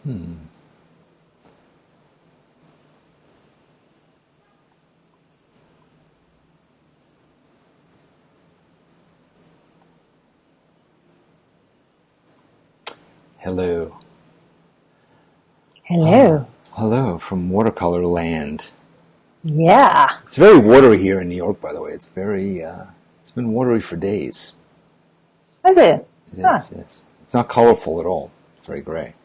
Hello. Hello. Hello from Watercolor Land. Yeah. It's very watery here in New York, by the way. It's been watery for days. Is it? It is, yes. It's not colorful at all. It's very gray.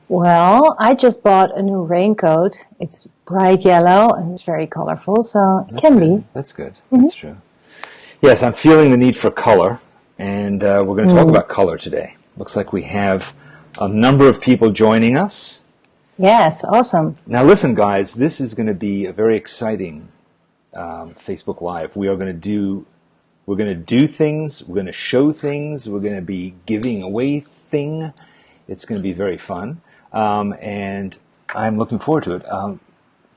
Well, I just bought a new raincoat. It's bright yellow and it's very colorful, so it can be. That's good. That's true. Yes, I'm feeling the need for color, and we're going to talk about color today. Looks like we have a number of people joining us. Yes, awesome. Now listen, guys, this is going to be a very exciting Facebook Live. We're going to do things, we're going to show things, we're going to be giving away thing. It's going to be very fun, and I'm looking forward to it.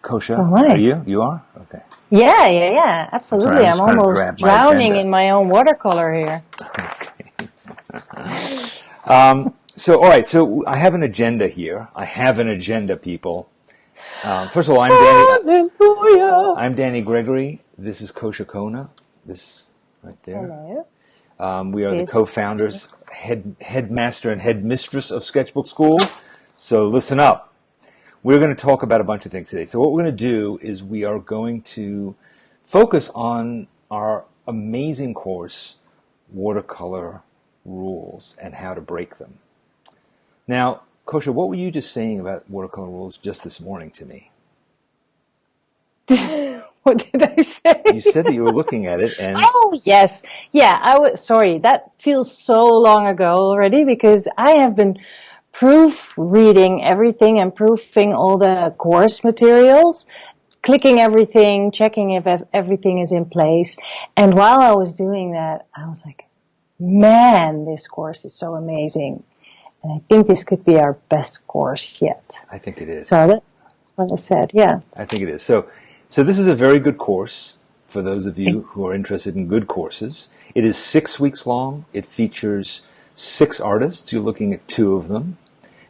Koosje, are you? You are? Okay. Yeah, absolutely. I'm almost drowning in my own watercolor here. Okay. So, all right, so I have an agenda here. I have an agenda, people. First of all, I'm Danny Gregory. This is Koosje Kona. This right there. Hello. We are the co-founders, headmaster and headmistress of Sketchbook School. So listen up. We're going to talk about a bunch of things today. So what we're going to do is we are going to focus on our amazing course, Watercolor Rules and how to break them. Now, Koosje, what were you just saying about watercolor rules just this morning to me? What did I say? You said that you were looking at it and... Oh, yes. Yeah, sorry, that feels so long ago already because I have been proofreading everything and proofing all the course materials, clicking everything, checking if everything is in place. And while I was doing that, I was like, man, this course is so amazing. And I think this could be our best course yet. I think it is. So that's what I said, yeah. I think it is. So this is a very good course for those of you who are interested in good courses. It is 6 weeks long. It features 6 artists. You're looking at 2 of them.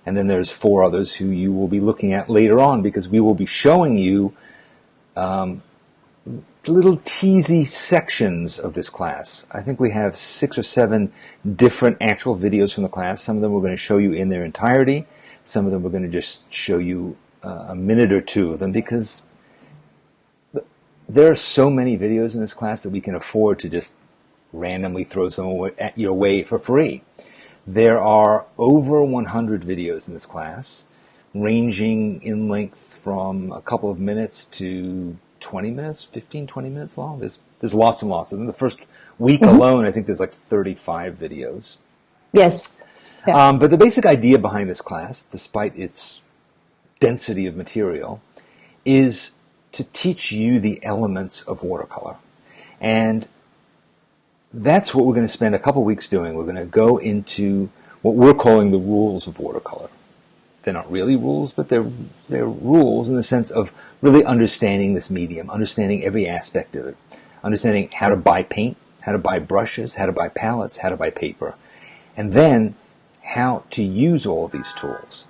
And then there's 4 others who you will be looking at later on because we will be showing you little teasy sections of this class. I think we have 6 or 7 different actual videos from the class. Some of them we're going to show you in their entirety. Some of them we're going to just show you a minute or 2 of them because there are so many videos in this class that we can afford to just randomly throw some away for free. There are over 100 videos in this class, ranging in length from a couple of minutes to 20 minutes, 15, 20 minutes long. There's lots and lots of them. The first week alone, I think there's like 35 videos. Yes. Yeah. But the basic idea behind this class, despite its density of material, is to teach you the elements of watercolor. And that's what we're going to spend a couple weeks doing. We're going to go into what we're calling the rules of watercolor. They're not really rules, but they're rules in the sense of really understanding this medium, understanding every aspect of it, understanding how to buy paint, how to buy brushes, how to buy palettes, how to buy paper, and then how to use all of these tools.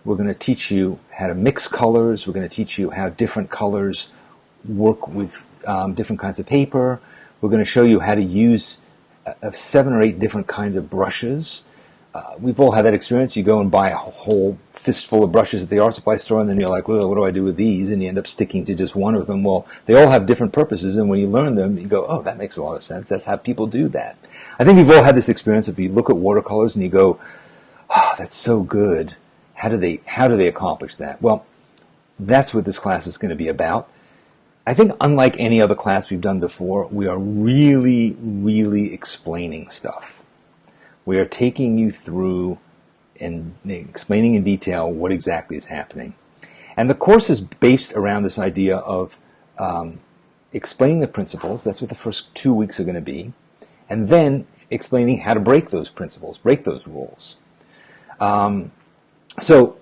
We're going to teach you how to mix colors. We're going to teach you how different colors work with different kinds of paper. We're going to show you how to use 7 or 8 different kinds of brushes. We've all had that experience. You go and buy a whole fistful of brushes at the art supply store, and then you're like, well, what do I do with these? And you end up sticking to just one of them. Well, they all have different purposes, and when you learn them, you go, oh, that makes a lot of sense. That's how people do that. I think we've all had this experience. If you look at watercolors and you go, oh, that's so good. How do they accomplish that? Well, that's what this class is going to be about. I think unlike any other class we've done before, we are really, really explaining stuff. We are taking you through and explaining in detail what exactly is happening. And the course is based around this idea of explaining the principles. That's what the first 2 weeks are going to be. And then explaining how to break those principles, break those rules. So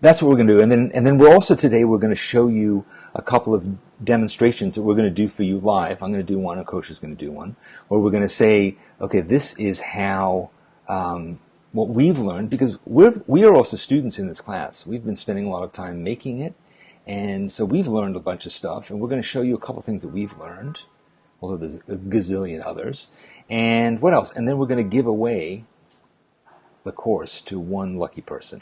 that's what we're going to do. And then we're also today we're going to show you a couple of demonstrations that we're going to do for you live. I'm going to do one, and Koosje is going to do one, where we're going to say, okay, this is how what we've learned, because we are also students in this class. We've been spending a lot of time making it, and so we've learned a bunch of stuff, and we're going to show you a couple things that we've learned, although there's a gazillion others. And what else? And then we're going to give away the course to one lucky person.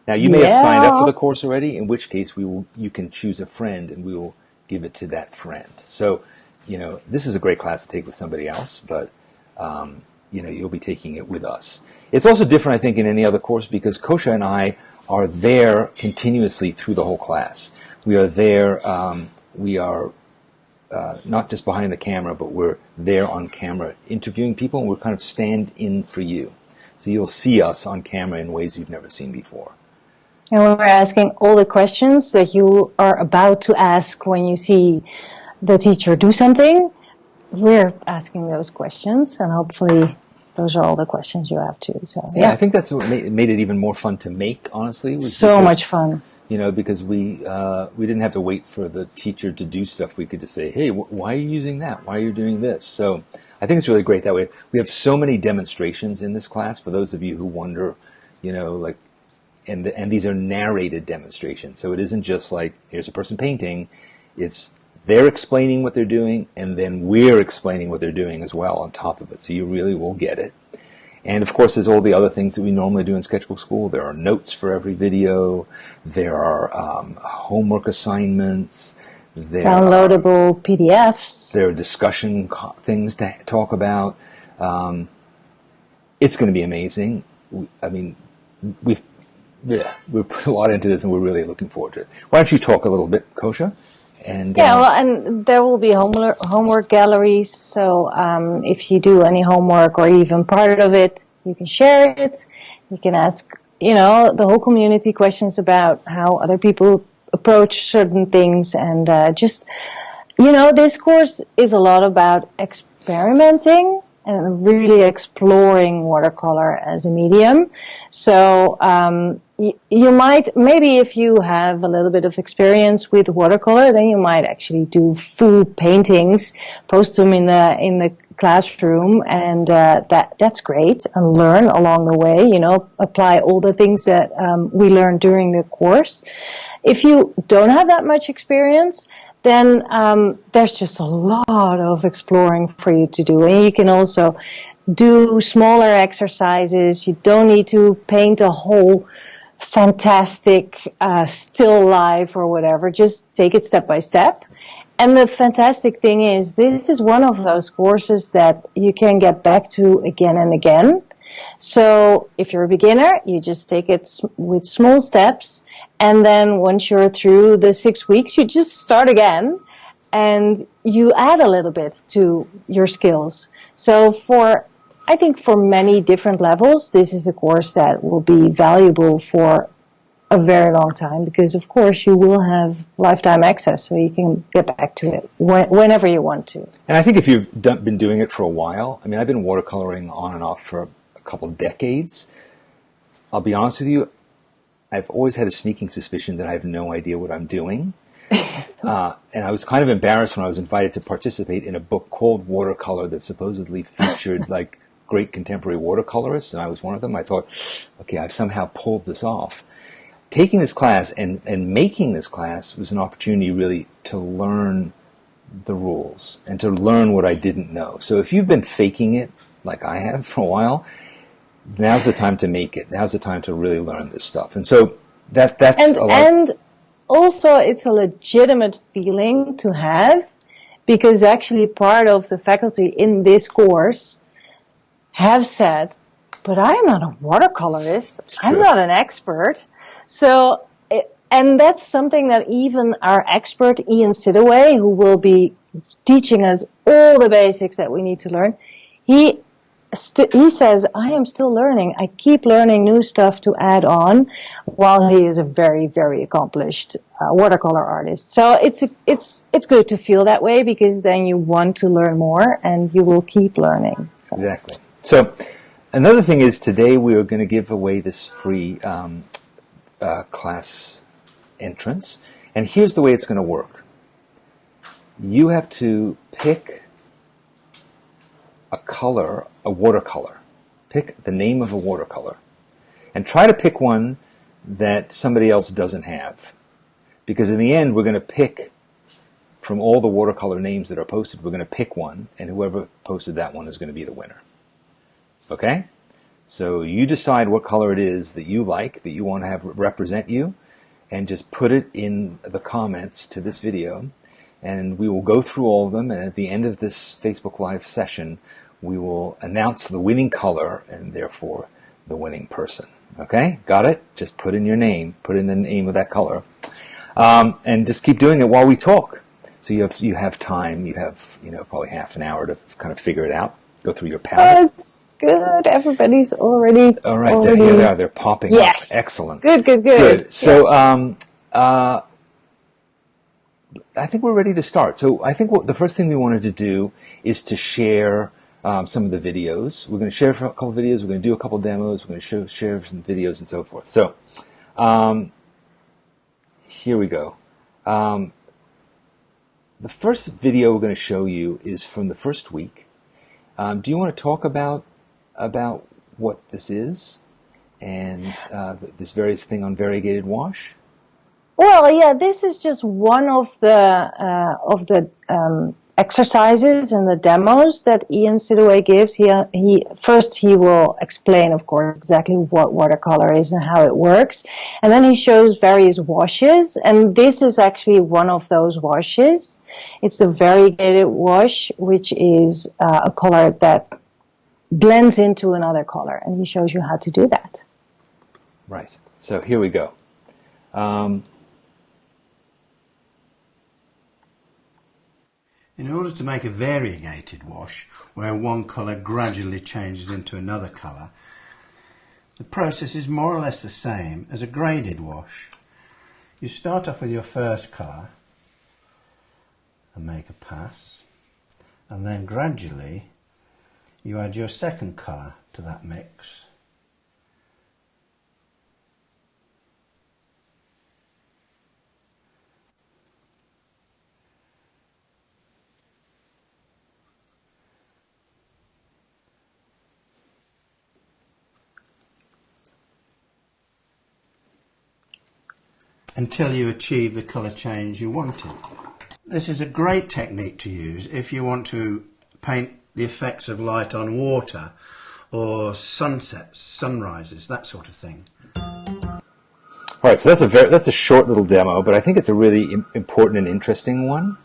Now, you may have signed up for the course already, in which case you can choose a friend, and we will give it to that friend. So, this is a great class to take with somebody else, but you'll be taking it with us. It's also different, I think, in any other course, because Koosje and I are there continuously through the whole class. We are there, we are not just behind the camera, but we're there on camera interviewing people, and we're kind of stand-in for you. So you'll see us on camera in ways you've never seen before. And we're asking all the questions that you are about to ask when you see the teacher do something. We're asking those questions, and hopefully those are all the questions you have too. So yeah, I think that's what made it even more fun to make, honestly. So much fun. Because we didn't have to wait for the teacher to do stuff. We could just say, hey, why are you using that? Why are you doing this? So I think it's really great that way. We have so many demonstrations in this class, for those of you who wonder, and these are narrated demonstrations. So it isn't just like, here's a person painting. It's they're explaining what they're doing, and then we're explaining what they're doing as well on top of it. So you really will get it. And of course, there's all the other things that we normally do in Sketchbook School. There are notes for every video. There are homework assignments. Downloadable PDFs. There are discussion things to talk about. It's going to be amazing. We've put a lot into this, and we're really looking forward to it. Why don't you talk a little bit, Koosje? And and there will be homework galleries. So if you do any homework or even part of it, you can share it. You can ask, the whole community questions about how other people approach certain things, and this course is a lot about experimenting and really exploring watercolor as a medium. So you might, maybe if you have a little bit of experience with watercolor, then you might actually do full paintings, post them in the classroom, and that's great, and learn along the way, apply all the things that we learned during the course. If you don't have that much experience, then there's just a lot of exploring for you to do. And you can also do smaller exercises. You don't need to paint a whole fantastic still life or whatever. Just take it step by step. And the fantastic thing is, this is one of those courses that you can get back to again and again. So if you're a beginner, you just take it with small steps. And then once you're through the 6 weeks, you just start again, and you add a little bit to your skills. So I think for many different levels, this is a course that will be valuable for a very long time, because of course you will have lifetime access, so you can get back to it whenever you want to. And I think if you've been doing it for a while, I've been watercoloring on and off for a couple decades. I'll be honest with you, I've always had a sneaking suspicion that I have no idea what I'm doing. And I was kind of embarrassed when I was invited to participate in a book called Watercolor that supposedly featured great contemporary watercolorists, and I was one of them. I thought, okay, I've somehow pulled this off. Taking this class and making this class was an opportunity really to learn the rules and to learn what I didn't know. So if you've been faking it like I have for a while, now's the time to make it. Now's the time to really learn this stuff. And so that's a lot. And also, it's a legitimate feeling to have, because actually part of the faculty in this course have said, but I'm not a watercolorist. I'm not an expert. So, and that's something that even our expert, Ian Sidaway, who will be teaching us all the basics that we need to learn, he says, I am still learning. I keep learning new stuff to add on, while he is a very, very accomplished watercolor artist. So it's good to feel that way, because then you want to learn more and you will keep learning. So. Exactly. So another thing is, today we are going to give away this free class entrance. And here's the way it's going to work. You have to pick a color, a watercolor. Pick the name of a watercolor. And try to pick one that somebody else doesn't have. Because in the end, we're going to pick from all the watercolor names that are posted, we're going to pick one, and whoever posted that one is going to be the winner. Okay? So you decide what color it is that you like, that you want to have represent you, and just put it in the comments to this video, and we will go through all of them, and at the end of this Facebook Live session, we will announce the winning color, and therefore the winning person. Okay? Got it? Just put in your name, put in the name of that color, and just keep doing it while we talk. So you have time, you have probably half an hour to kind of figure it out, go through your palette. Yes, good. Everybody's already. All right, here they are. They're popping up. Excellent. Good. So I think we're ready to start. So I think the first thing we wanted to do is to share some of the videos. We're going to share a couple of videos. We're going to do a couple of demos. We're going to share some videos and so forth. So here we go. The first video we're going to show you is from the first week. Do you want to talk about what this is and this various thing on variegated wash? Well, yeah, this is just one of the exercises and the demos that Ian Sidaway gives. He will explain, of course, exactly what watercolor is and how it works, and then he shows various washes, and this is actually one of those washes. It's a variegated wash, which is a color that blends into another color, and he shows you how to do that. Right. So here we go. In order to make a variegated wash, where one colour gradually changes into another colour, the process is more or less the same as a graded wash. You start off with your first colour and make a pass, and then gradually you add your second colour to that mix. Until you achieve the colour change you wanted. This is a great technique to use if you want to paint the effects of light on water or sunsets, sunrises, that sort of thing. All right, so that's a short little demo, but I think it's a really important and interesting one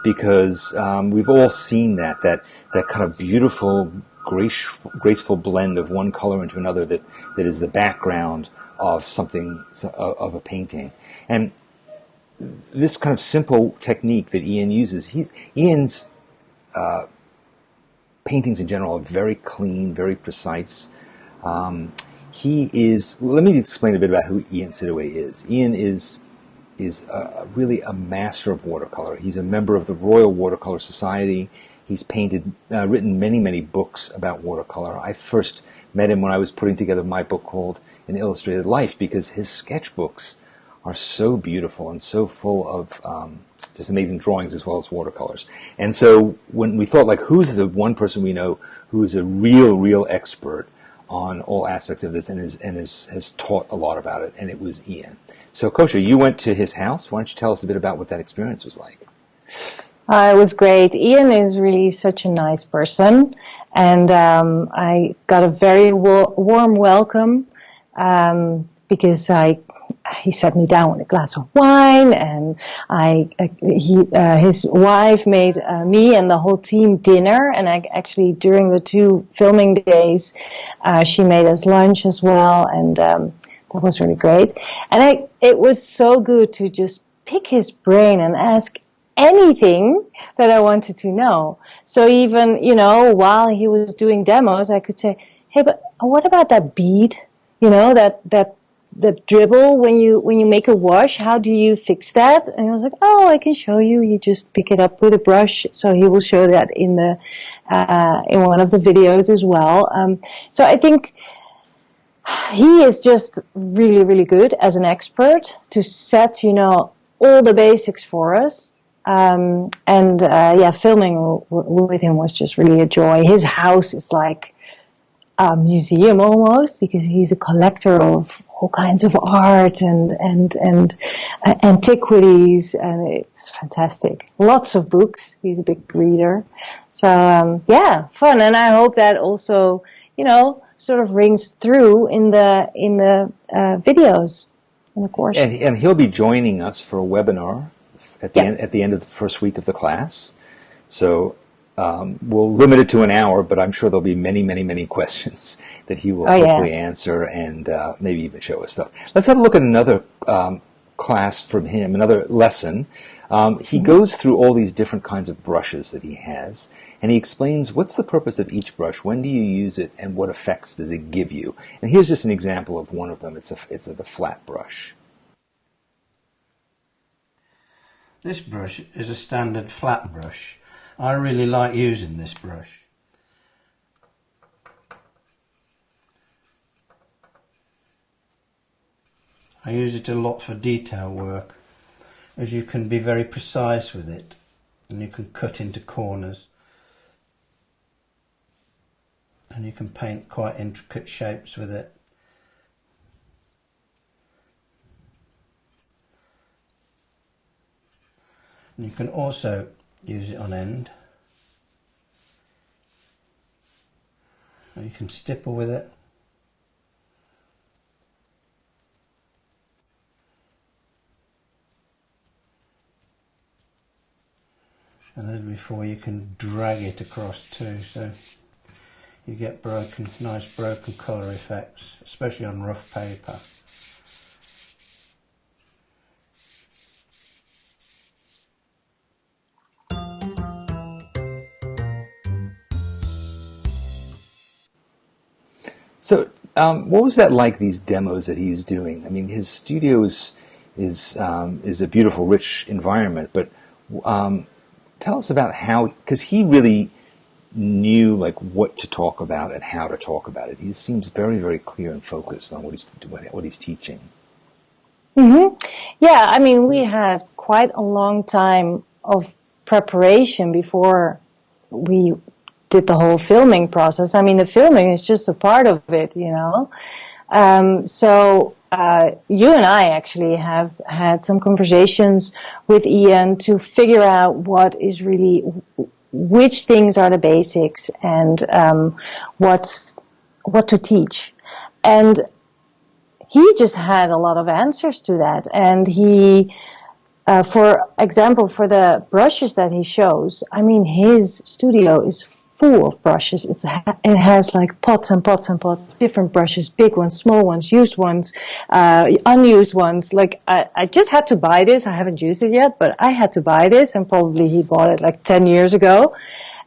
because we've all seen that kind of beautiful, graceful blend of one color into another that is the background of something, of a painting. And this kind of simple technique that Ian uses, Ian's paintings in general are very clean, very precise. Let me explain a bit about who Ian Sidaway is. Ian is really a master of watercolor. He's a member of the Royal Watercolor Society. He's written many books about watercolor. I first met him when I was putting together my book called An Illustrated Life because his sketchbooks are so beautiful and so full of just amazing drawings as well as watercolors. And so when we thought, like, who's the one person we know who is a real expert on all aspects of this and has taught a lot about it, and it was Ian. So Koosje, you went to his house. Why don't you tell us a bit about what that experience was like? It was great. Ian is really such a nice person, and I got a very warm welcome because he sat me down with a glass of wine, and his wife made me and the whole team dinner, and actually during the 2 filming days she made us lunch as well, and that was really great. And it was so good to just pick his brain and ask anything that I wanted to know. So even, while he was doing demos, I could say, hey, but what about that bead? That dribble when you make a wash, how do you fix that? And he was like, oh, I can show you. You just pick it up with a brush. So he will show that in one of the videos as well. So I think he is just really good as an expert to set, all the basics for us. Filming with him was just really a joy. His house is like, a museum almost, because he's a collector of all kinds of art and antiquities, and it's fantastic. Lots of books. He's a big reader. So yeah, fun, and I hope that also, you know, sort of rings through in the videos in the course. And he'll be joining us for a webinar at the end of the first week of the class. So we'll limit it to an hour, but I'm sure there'll be many, many, many questions that he will hopefully answer and maybe even show us stuff. Let's have a look at another class from him, another lesson. He goes through all these different kinds of brushes that he has, and he explains what's the purpose of each brush, when do you use it, and what effects does it give you. And here's just an example of one of them. It's the flat brush. This brush is a standard flat brush. I really like using this brush. I use it a lot for detail work, as you can be very precise with it and you can cut into corners and you can paint quite intricate shapes with it. And you can also use it on end. Or you can stipple with it. And as before, you can drag it across too, so you get nice broken colour effects, especially on rough paper. So, what was that like? These demos that he's doing. I mean, his studio is a beautiful, rich environment. But tell us about how, because he really knew like what to talk about and how to talk about it. He seems very, very clear and focused on what he's teaching. Mm-hmm. Yeah, I mean, we had quite a long time of preparation before we did the whole filming process. I mean, the filming is just a part of it, you know. So you and I actually have had some conversations with Ian to figure out what is really, which things are the basics and what to teach. And he just had a lot of answers to that. And he, for example, for the brushes that he shows, I mean, his studio is full of brushes. It has like pots and pots and pots, different brushes, big ones, small ones, used ones, unused ones. Like I just had to buy this. I haven't used it yet, but I had to buy this, and probably he bought it like 10 years ago.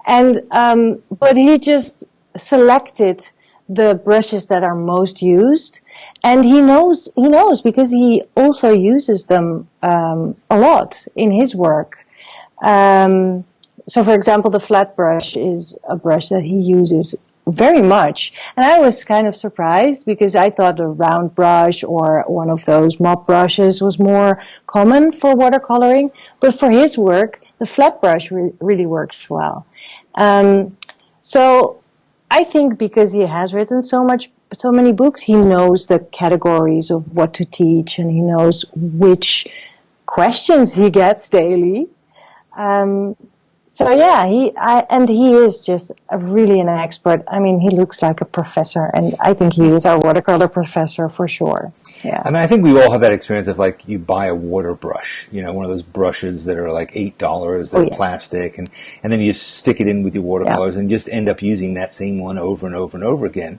And but he just selected the brushes that are most used, and he knows because he also uses them a lot in his work. So, for example, the flat brush is a brush that he uses very much. And I was kind of surprised because I thought a round brush or one of those mop brushes was more common for watercoloring. But for his work, the flat brush really works well. So I think because he has written so many books, he knows the categories of what to teach, and he knows which questions he gets daily. So yeah, he is just really an expert. I mean, he looks like a professor, and I think he is our watercolor professor for sure. Yeah. I mean, I think we all have that experience of like you buy a water brush, you know, one of those brushes that are like $8 that are plastic, and then you just stick it in with your watercolors and just end up using that same one over and over and over again.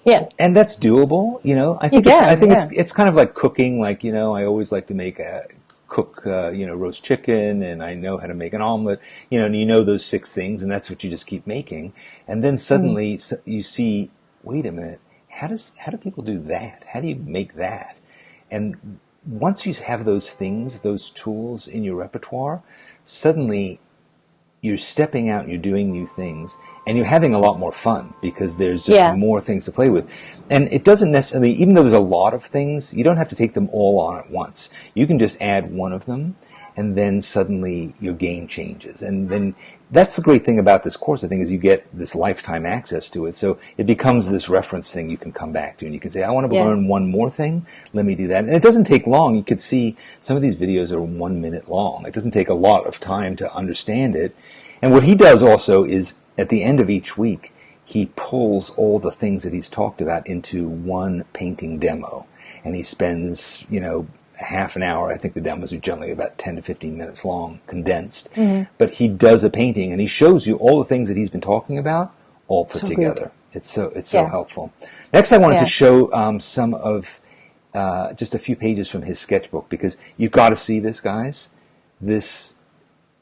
Yeah. And that's doable, you know. I think it's kind of like cooking. Like, you know, I always like to cook roast chicken, and I know how to make an omelet, you know, and you know those 6 things, and that's what you just keep making. And then suddenly you see, wait a minute, how do people do that? How do you make that? And once you have those things, those tools in your repertoire, suddenly you're stepping out and you're doing new things, and you're having a lot more fun because there's just more things to play with. And it doesn't necessarily, even though there's a lot of things, you don't have to take them all on at once. You can just add one of them and then suddenly your game changes. And then that's the great thing about this course, I think, is you get this lifetime access to it. So it becomes this reference thing you can come back to, and you can say, I want to learn one more thing. Let me do that. And it doesn't take long. You could see some of these videos are 1 minute long. It doesn't take a lot of time to understand it. And what he does also is at the end of each week, he pulls all the things that he's talked about into one painting demo. And he spends, half an hour. I think the demos are generally about 10 to 15 minutes long, condensed. Mm-hmm. But he does a painting, and he shows you all the things that he's been talking about, all put together. Good. It's so helpful. Next, I wanted to show some of just a few pages from his sketchbook, because you've got to see this, guys. This,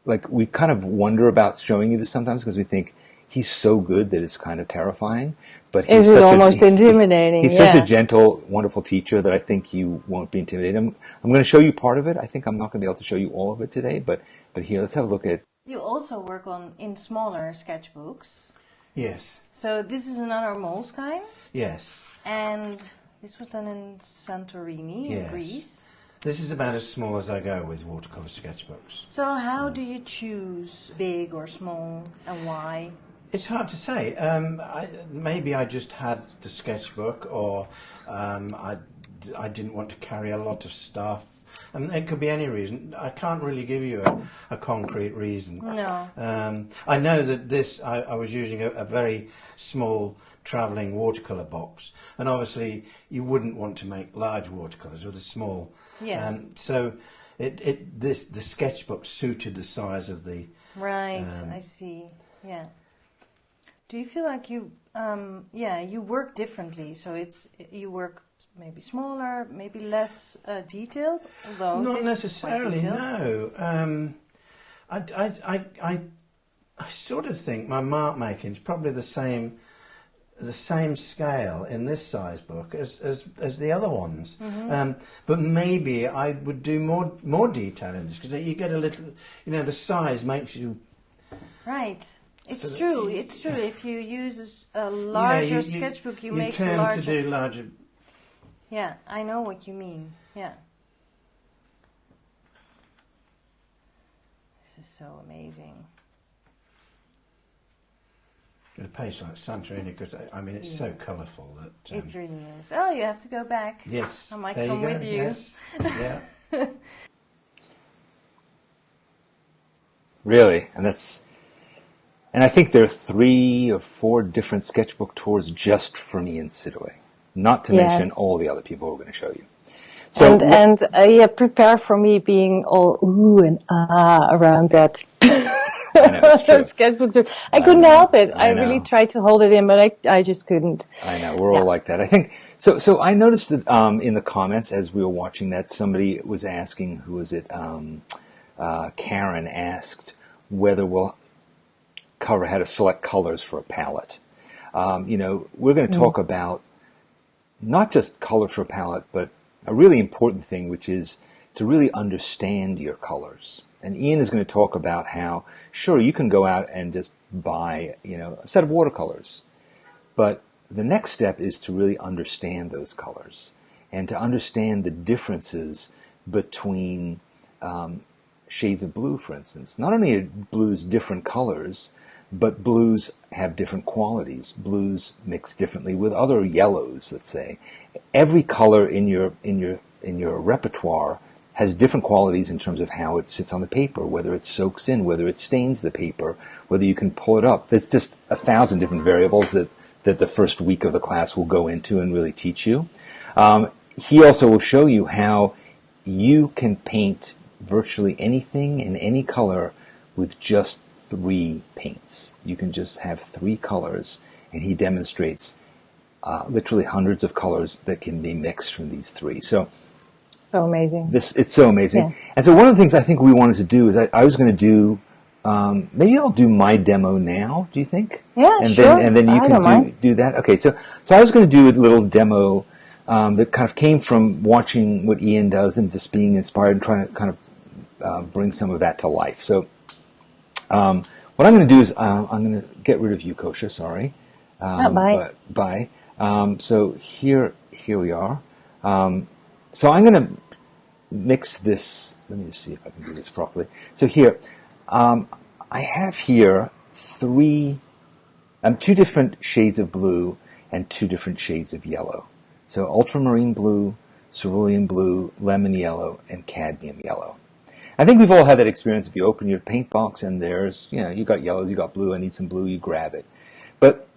we kind of wonder about showing you this sometimes because we think he's so good that it's kind of terrifying. But he's almost intimidating. He's such a gentle, wonderful teacher that I think you won't be intimidated. I'm going to show you part of it. I think I'm not going to be able to show you all of it today, but here, let's have a look at it. You also work in smaller sketchbooks. Yes. So this is another Moleskine. Yes. And this was done in Santorini, in Greece. This is about as small as I go with watercolor sketchbooks. So how do you choose big or small, and why? It's hard to say. Maybe I just had the sketchbook, or I didn't want to carry a lot of stuff. It could be any reason. I can't really give you a concrete reason. No. I know that I was using a very small travelling watercolour box, and obviously you wouldn't want to make large watercolours with a small. Yes. So the sketchbook suited the size of the. Right. I see. Yeah. Do you feel like you work differently? So you work maybe smaller, maybe less detailed? Although not necessarily, no. I sort of think my mark making is probably the same scale in this size book as the other ones. Mm-hmm. But maybe I would do more detail in this, because you get a little, the size makes you. Right. It's true. If you use a larger sketchbook, you make tend larger. to do larger. Yeah, I know what you mean. Yeah. This is so amazing. A place like Santorini, because it's so colourful that. It really is. Oh, you have to go back. Yes. I might come with you. Yes. Yeah. Really, and I think there are 3 or 4 different sketchbook tours just from Ian Sidaway, not to mention all the other people who are going to show you. So prepare for me being all ooh and ah around that. I know, it's true. Sketchbook tour. I couldn't help it. I really tried to hold it in, but I just couldn't. I know, we're all like that. I think so. I noticed that in the comments as we were watching that, somebody was asking, who was it? Karen asked whether we'll cover how to select colors for a palette. We're going to talk about not just color for a palette, but a really important thing, which is to really understand your colors. And Ian is going to talk about how, sure, you can go out and just buy, a set of watercolors. But the next step is to really understand those colors and to understand the differences between shades of blue, for instance. Not only are blues different colors, but blues have different qualities. Blues mix differently with other yellows, let's say. Every color in your repertoire has different qualities in terms of how it sits on the paper, whether it soaks in, whether it stains the paper, whether you can pull it up. There's just 1,000 different variables that the first week of the class will go into and really teach you. He also will show you how you can paint virtually anything in any color with just 3 paints. You can just have 3 colors, and he demonstrates literally hundreds of colors that can be mixed from these 3. So amazing. It's so amazing. Yeah. And so one of the things I think we wanted to do is I was going to do, maybe I'll do my demo now, do you think? Yeah, and sure. Then you can do that. Okay, so I was going to do a little demo that kind of came from watching what Ian does and just being inspired and trying to kind of bring some of that to life. So what I'm going to do is I'm going to get rid of you, Koosje, sorry. Bye. Bye. So here we are. So I'm going to mix this. Let me just see if I can do this properly. So here, I have here two different shades of blue and two different shades of yellow. So ultramarine blue, cerulean blue, lemon yellow, and cadmium yellow. I think we've all had that experience. If you open your paint box and there's, you got yellows, you got blue, I need some blue, you grab it. But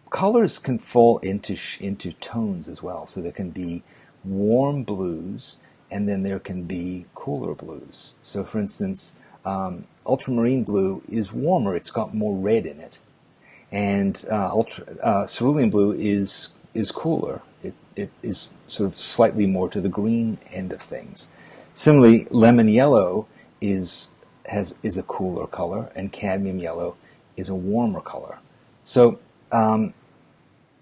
colors can fall into tones as well. So there can be warm blues, and then there can be cooler blues. So for instance, ultramarine blue is warmer. It's got more red in it. And cerulean blue is cooler. It is sort of slightly more to the green end of things. Similarly, lemon yellow is a cooler color, and cadmium yellow is a warmer color. So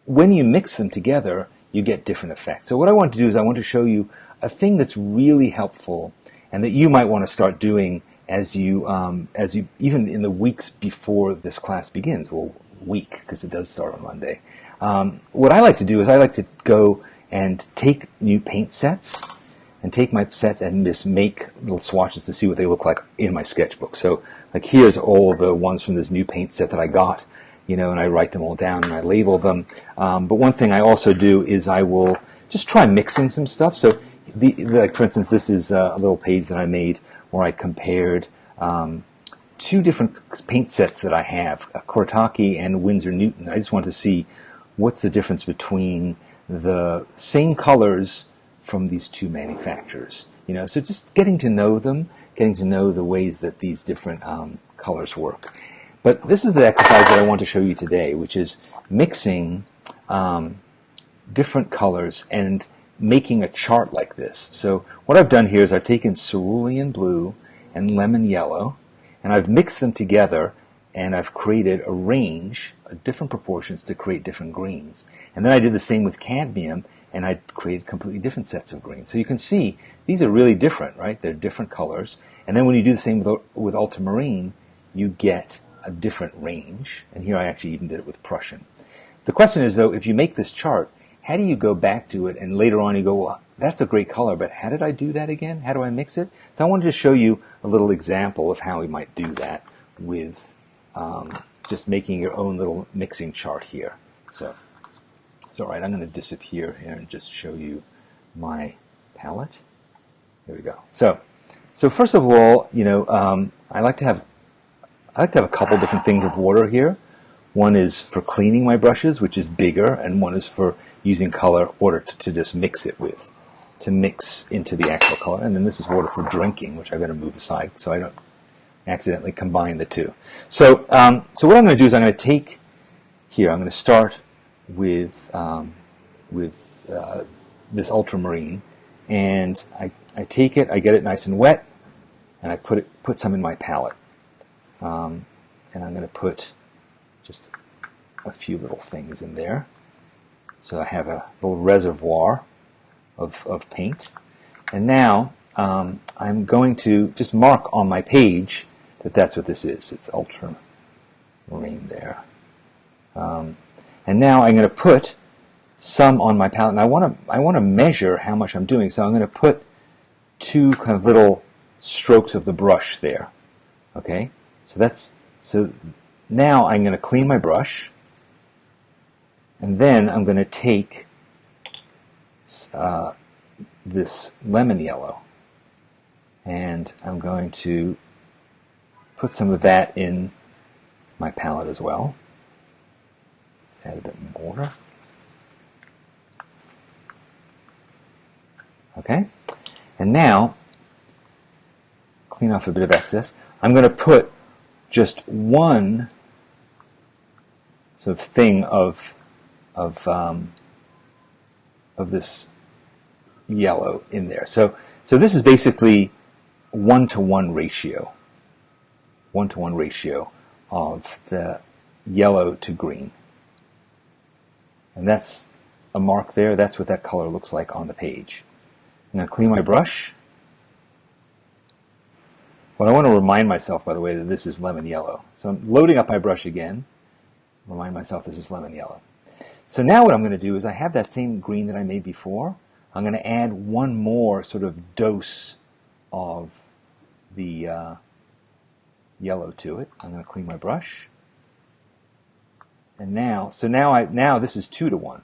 when you mix them together, you get different effects. So what I want to do is I want to show you a thing that's really helpful and that you might want to start doing as you even in the weeks before this class begins. Well, week, because it does start on Monday. What I like to do is I like to go and take new paint sets and take my sets and just make little swatches to see what they look like in my sketchbook. So like here's all the ones from this new paint set that I got, and I write them all down and I label them. But one thing I also do is I will just try mixing some stuff. So like for instance, this is a little page that I made where I compared two different paint sets that I have, Kortaki and Winsor Newton. I just want to see what's the difference between the same colors from these two manufacturers. So just getting to know them, getting to know the ways that these different colors work. But this is the exercise that I want to show you today, which is mixing different colors and making a chart like this. So what I've done here is I've taken cerulean blue and lemon yellow, and I've mixed them together, and I've created a range of different proportions to create different greens. And then I did the same with cadmium, and I created completely different sets of greens. So you can see these are really different, right? They're different colors. And then when you do the same with ultramarine, you get a different range. And here I actually even did it with Prussian. The question is, though, if you make this chart, how do you go back to it and later on you go, well, that's a great color, but how did I do that again? How do I mix it? So I wanted to show you a little example of how we might do that with just making your own little mixing chart here. So it's all right. I'm going to disappear here and just show you my palette. There we go. So first of all, I like to have a couple different things of water here. One is for cleaning my brushes, which is bigger, and one is for using color water to just mix it with, to mix into the actual color. And then this is water for drinking, which I'm going to move aside so I don't accidentally combine the two. So what I'm going to do is I'm going to take here, I'm going to start with this ultramarine, and I take it, I get it nice and wet, and I put some in my palette. And I'm going to put just a few little things in there. So I have a little reservoir of paint. And now I'm going to just mark on my page that that's what this is. It's ultramarine there. And now I'm going to put some on my palette. And I want to measure how much I'm doing. So I'm going to put two kind of little strokes of the brush there. Okay? So now I'm going to clean my brush, and then I'm going to take this lemon yellow, and I'm going to put some of that in my palette as well. Let's add a bit more. Okay, and now clean off a bit of excess. I'm going to put just one sort of thing of this yellow in there. So this is basically 1-to-1 ratio. 1-to-1 ratio of the yellow to green. And that's a mark there. That's what that color looks like on the page. I'm going to clean my brush. Well, I want to remind myself, by the way, that this is lemon yellow. So I'm loading up my brush again. Remind myself this is lemon yellow. So now what I'm going to do is I have that same green that I made before. I'm going to add one more sort of dose of the yellow to it. I'm going to clean my brush. And now, now this is 2 to 1.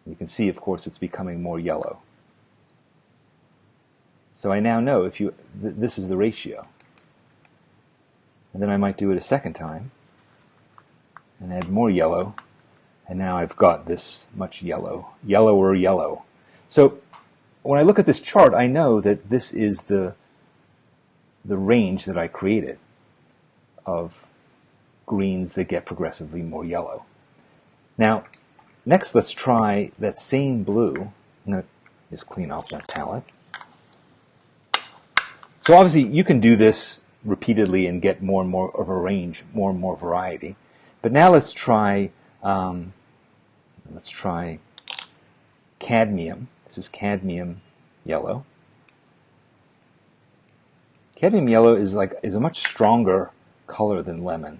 You can see, of course, it's becoming more yellow. So I now know this is the ratio. And then I might do it a second time and add more yellow. And now I've got this much yellower yellow. So when I look at this chart, I know that this is the range that I created of greens that get progressively more yellow. Now, next let's try that same blue. I'm going to just clean off that palette. So obviously you can do this repeatedly and get more and more of a range, more and more variety. But now let's try cadmium. This is cadmium yellow. Cadmium yellow is a much stronger color than lemon.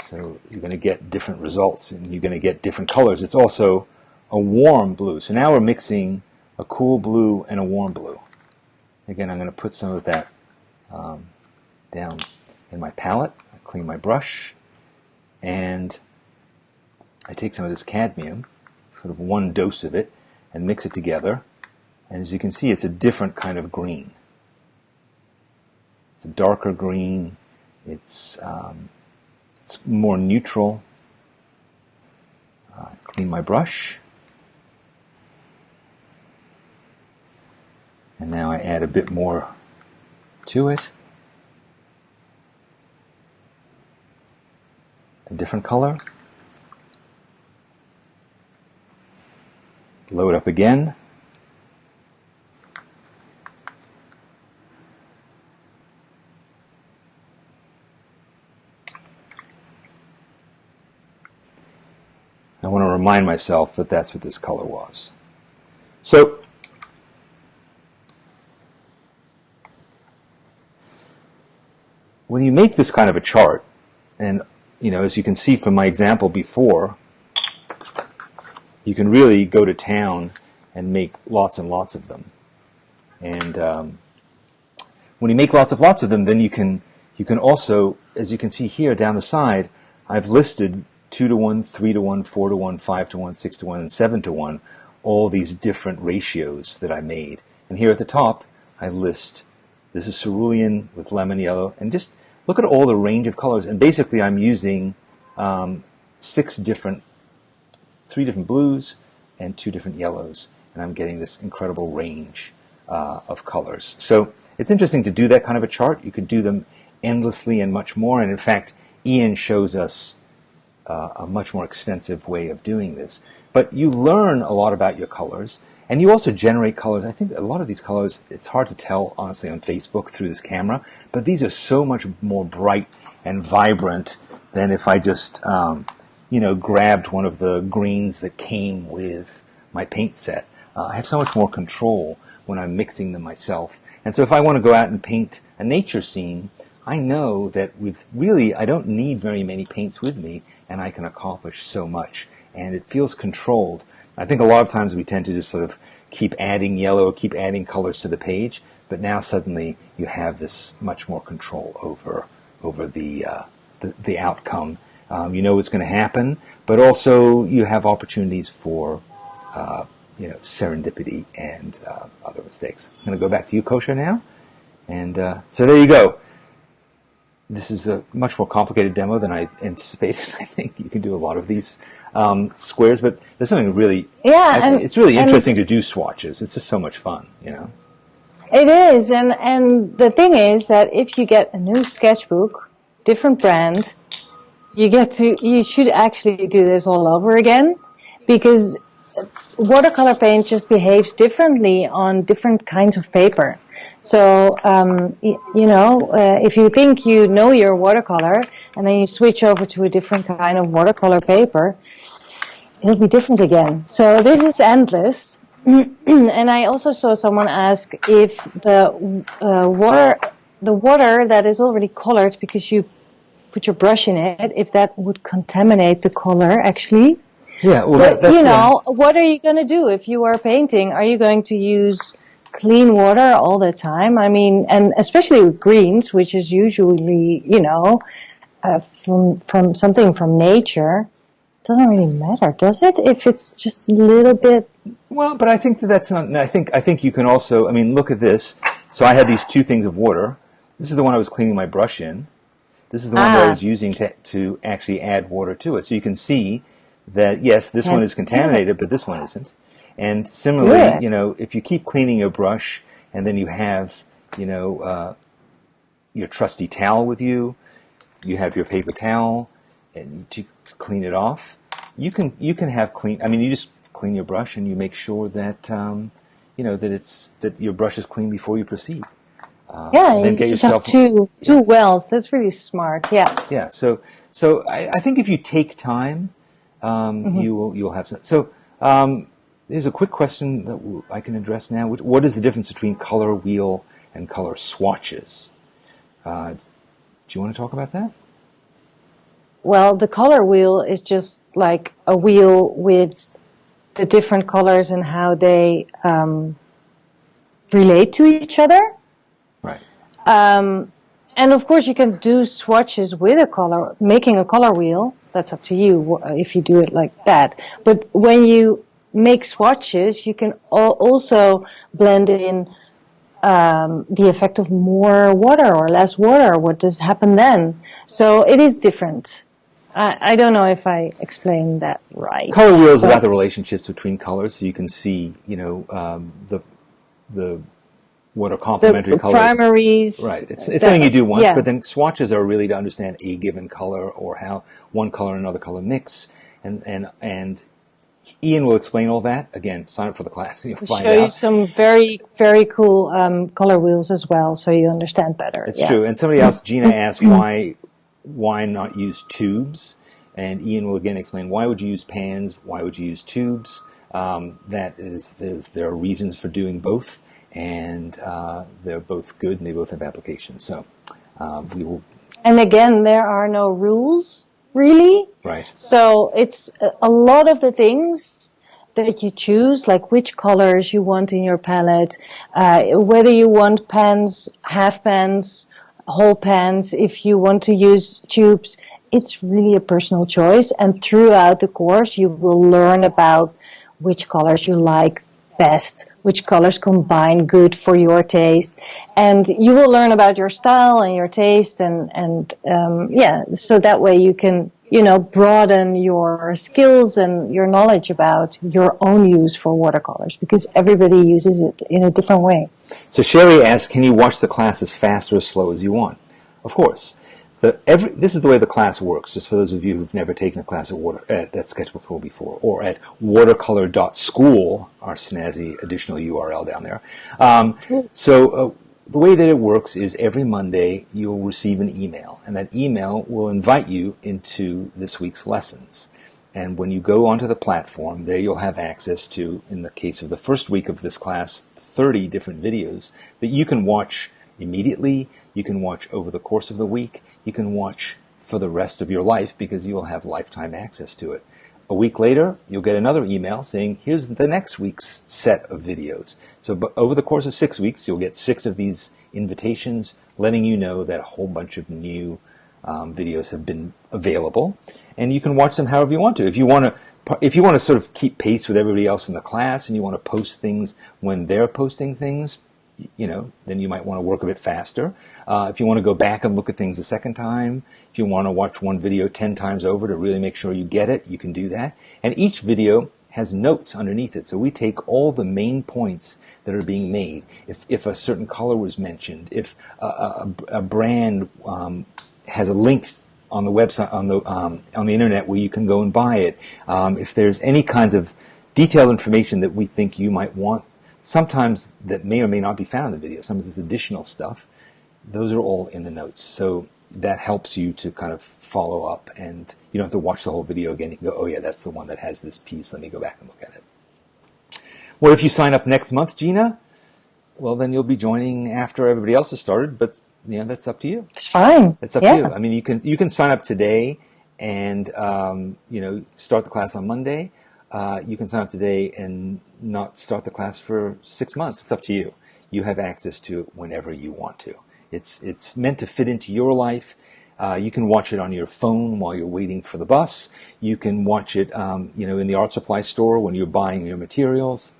So you're going to get different results and you're going to get different colors. It's also a warm blue. So now we're mixing a cool blue and a warm blue. Again, I'm going to put some of that down in my palette. I clean my brush and I take some of this cadmium, sort of one dose of it, and mix it together. And as you can see, it's a different kind of green. It's a darker green. It's more neutral. Clean my brush. And now I add a bit more to it. A different color. Load up again. I want to remind myself that that's what this color was. So when you make this kind of a chart, and as you can see from my example before, you can really go to town and make lots and lots of them. And when you make lots of them, then you can also, as you can see here down the side, I've listed 2 to 1, 3 to 1, 4 to 1, 5 to 1, 6 to 1, and 7 to 1, all these different ratios that I made. And here at the top, I list, this is cerulean with lemon yellow, and just look at all the range of colors. And basically I'm using 3 different blues and 2 different yellows, and I'm getting this incredible range of colors. So it's interesting to do that kind of a chart. You could do them endlessly and much more, and in fact, Ian shows us a much more extensive way of doing this. But you learn a lot about your colors, and you also generate colors. I think a lot of these colors, it's hard to tell, honestly, on Facebook through this camera, but these are so much more bright and vibrant than if I just, grabbed one of the greens that came with my paint set. I have so much more control when I'm mixing them myself. And so if I want to go out and paint a nature scene, I know that I don't need very many paints with me, and I can accomplish so much. And it feels controlled. I think a lot of times we tend to just sort of keep adding yellow, keep adding colors to the page, but now suddenly you have this much more control over the outcome. You know what's going to happen, but also you have opportunities for serendipity and other mistakes. I'm going to go back to you, Koosje, now. And so there you go. This is a much more complicated demo than I anticipated. I think you can do a lot of these squares, but there's something really, it's really interesting to do swatches. It's just so much fun, It is, and the thing is that if you get a new sketchbook, different brand, you should actually do this all over again, because watercolor paint just behaves differently on different kinds of paper. So, if you think you know your watercolor and then you switch over to a different kind of watercolor paper, it'll be different again. So this is endless. And I also saw someone ask if the water that is already colored, because you put your brush in it, if that would contaminate the color, actually. Yeah, well, But, what are you going to do if you are painting? Are you going to use clean water all the time? I mean, and especially with greens, which is usually, from something from nature, it doesn't really matter, does it? If it's just a little bit. Well, but I think that's not. I think you can also. I mean, look at this. So I had these two things of water. This is the one I was cleaning my brush in. This is the one that I was using to actually add water to it. So you can see that, yes, this one is contaminated, but this one isn't. And similarly, if you keep cleaning your brush and then you have, your trusty towel with you, you have your paper towel, and to clean it off, you can have clean. I mean, you just clean your brush and you make sure that that your brush is clean before you proceed. And then get yourself two wells. That's really smart. Yeah. Yeah. So I think if you take time, you'll have some. So there's a quick question that I can address now. What is the difference between color wheel and color swatches? Do you want to talk about that? Well, the color wheel is just like a wheel with the different colors and how they relate to each other. Right. And of course, you can do swatches with a color, making a color wheel. That's up to you if you do it like that. But when you make swatches, you can also blend in the effect of more water or less water. What does happen then? So it is different. I don't know if I explained that right. Color wheel is about the relationships between colors, so you can see, what are complementary colors. The primaries. Right. It's something you do once, but then swatches are really to understand a given color or how one color and another color mix. And Ian will explain all that. Again, sign up for the class and you'll find out. Show you some very, very cool color wheels as well, so you understand better. It's true. And somebody else, Gina, asked why not use tubes? And Ian will again explain why would you use pans, why would you use tubes? There are reasons for doing both. And they're both good, and they both have applications. So we will. And again, there are no rules, really. Right. So it's a lot of the things that you choose, like which colors you want in your palette, whether you want pans, half pans, whole pans, if you want to use tubes. It's really a personal choice. And throughout the course, you will learn about which colors you like best, which colors combine good for your taste, and you will learn about your style and your taste, and so that way you can broaden your skills and your knowledge about your own use for watercolors, because everybody uses it in a different way. So Sherry asks, can you watch the class as fast or as slow as you want? Of course. This is the way the class works, just for those of you who've never taken a class at Sketchbook Pro before, or at watercolor.school, our snazzy additional URL down there. The way that it works is every Monday you'll receive an email, and that email will invite you into this week's lessons. And when you go onto the platform, there you'll have access to, in the case of the first week of this class, 30 different videos that you can watch immediately, you can watch over the course of the week, you can watch for the rest of your life because you will have lifetime access to it. A week later, you'll get another email saying, here's the next week's set of videos. So over the course of 6 weeks, you'll get 6 of these invitations letting you know that a whole bunch of new videos have been available. And you can watch them however you want to. If you want to sort of keep pace with everybody else in the class and you want to post things when they're posting things, then you might want to work a bit faster. If you want to go back and look at things a second time, if you want to watch one video 10 times over to really make sure you get it, you can do that. And each video has notes underneath it. So we take all the main points that are being made. If a certain color was mentioned, if a brand has a link on the website, on the internet where you can go and buy it, if there's any kinds of detailed information that we think you might want, sometimes that may or may not be found in the video, some of this additional stuff, those are all in the notes. So that helps you to kind of follow up, and you don't have to watch the whole video again. You can go, oh yeah, that's the one that has this piece. Let me go back and look at it. What if you sign up next month, Gina? Well, then you'll be joining after everybody else has started, but that's up to you. It's fine. It's up to you. I mean, you can sign up today and start the class on Monday. You can sign up today and not start the class for 6 months. It's up to you. You have access to it whenever you want to. It's meant to fit into your life. You can watch it on your phone while you're waiting for the bus. You can watch it, in the art supply store when you're buying your materials.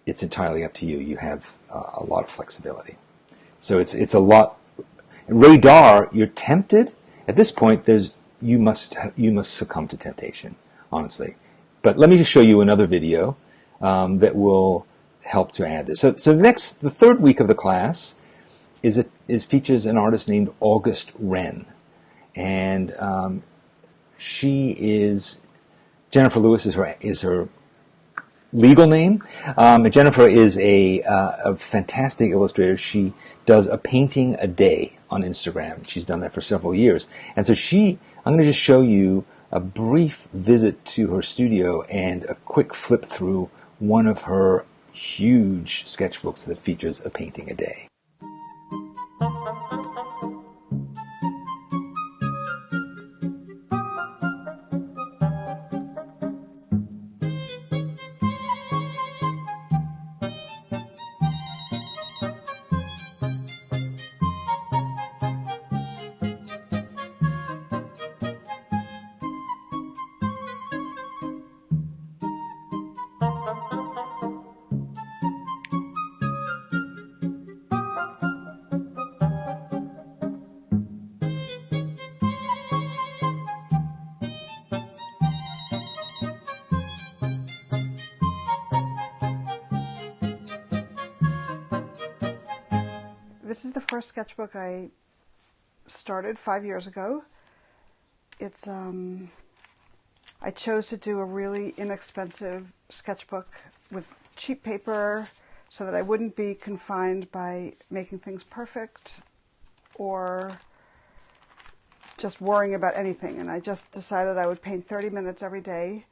It's entirely up to you. You have a lot of flexibility. So it's a lot. Radar, you're tempted. At this point, you must succumb to temptation, honestly. But let me just show you another video that will help to add this. So the third week of the class features an artist named August Wren, and she is Jennifer Lewis is her legal name. Jennifer is a fantastic illustrator. She does a painting a day on Instagram. She's done that for several years, and so I'm going to just show you a brief visit to her studio and a quick flip through one of her huge sketchbooks that features a painting a day. This is the first sketchbook I started 5 years ago. It's I chose to do a really inexpensive sketchbook with cheap paper so that I wouldn't be confined by making things perfect or just worrying about anything. And I just decided I would paint 30 minutes every day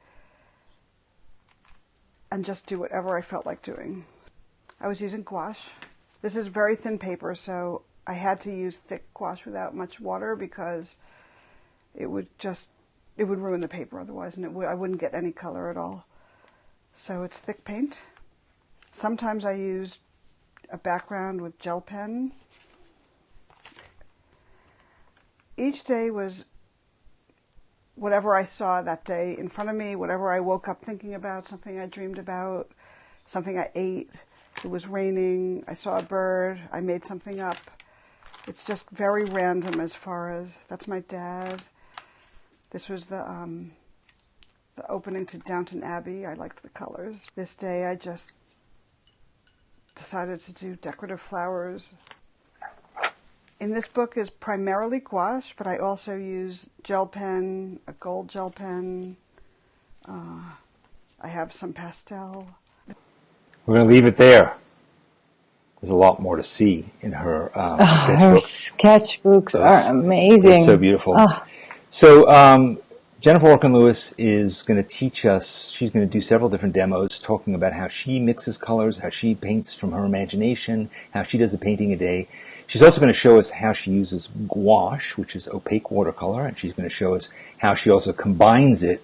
and just do whatever I felt like doing. I was using gouache. This is very thin paper, so I had to use thick gouache without much water because it would ruin the paper otherwise, and I wouldn't get any color at all. So it's thick paint. Sometimes I use a background with gel pen. Each day was whatever I saw that day in front of me, whatever I woke up thinking about, something I dreamed about, something I ate. It was raining, I saw a bird, I made something up. It's just very random as far as, that's my dad. This was the opening to Downton Abbey. I liked the colors. This day I just decided to do decorative flowers. In this book is primarily gouache, but I also use gel pen, a gold gel pen. I have some pastel. We're going to leave it there. There's a lot more to see in her sketchbook. Her sketchbooks are amazing. It's so beautiful. So Jennifer Orkin-Lewis is going to teach us, she's going to do several different demos talking about how she mixes colors, how she paints from her imagination, how she does a painting a day. She's also going to show us how she uses gouache, which is opaque watercolor, and she's going to show us how she also combines it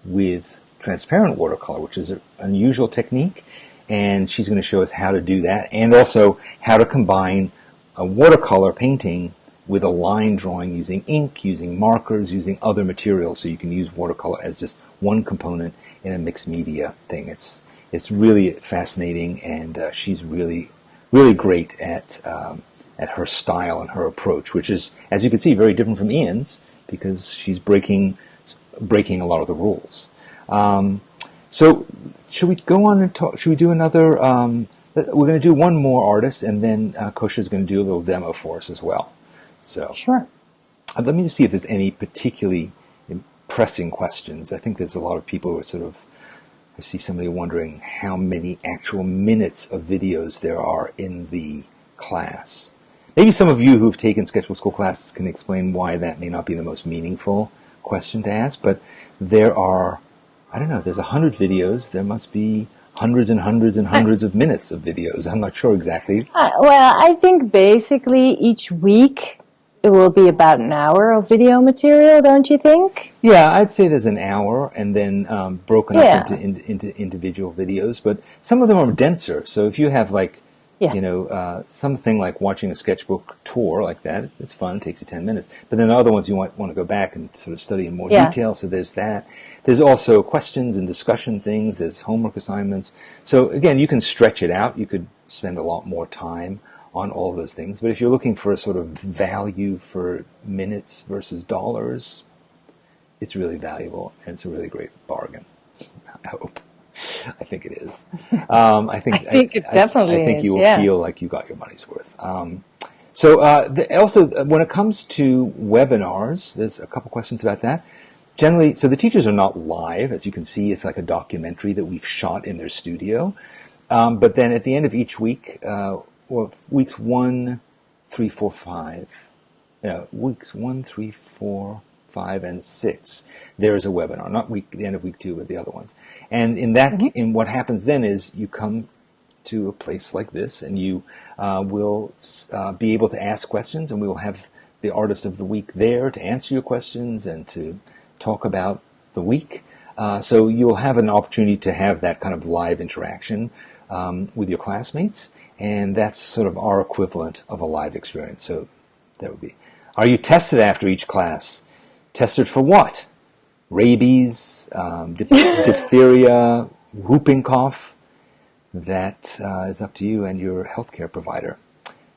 with transparent watercolor, which is an unusual technique. And she's going to show us how to do that, and also how to combine a watercolor painting with a line drawing using ink, using markers, using other materials, so you can use watercolor as just one component in a mixed media thing. It's really fascinating, and she's really great at her style and her approach, which is, as you can see, very different from Ian's because she's breaking a lot of the rules. So should we go on and talk? Should we do another? We're going to do one more artist, and then Koosje is going to do a little demo for us as well. So sure. Let me just see if there's any particularly pressing questions. I think there's a lot of people who are sort of. I see somebody wondering how many actual minutes of videos there are in the class. Maybe some of you who've taken sketchbook school classes can explain why that may not be the most meaningful question to ask, but there are. I don't know, there's 100 videos, there must be hundreds and hundreds and hundreds of minutes of videos. I'm not sure exactly. Well, I think basically each week it will be about an hour of video material, don't you think? Yeah, I'd say there's an hour and then broken up into individual videos, but some of them are denser. So if you have like, something like watching a sketchbook tour like that, it's fun, it takes you 10 minutes. But then the other ones you want to go back and sort of study in more detail, so there's that. There's also questions and discussion things, there's homework assignments. So again, you can stretch it out, you could spend a lot more time on all those things. But if you're looking for a sort of value for minutes versus dollars, it's really valuable and it's a really great bargain. I hope. I think it is. I think it definitely is. I think you will feel like you got your money's worth. Also, when it comes to webinars, there's a couple questions about that. Generally, so the teachers are not live. As you can see, it's like a documentary that we've shot in their studio. But then at the end of each week, weeks 1, 3, 4, 5, weeks 1, 3, 4, 5, and 6, there is a webinar, not the end of week 2, but the other ones. And in that, in what happens then is you come to a place like this, and you will be able to ask questions, and we will have the artist of the week there to answer your questions and to talk about the week. So you'll have an opportunity to have that kind of live interaction with your classmates, and that's sort of our equivalent of a live experience. So that would be. Are you tested after each class? Tested for what? Rabies, diphtheria, whooping cough? That is up to you and your healthcare provider.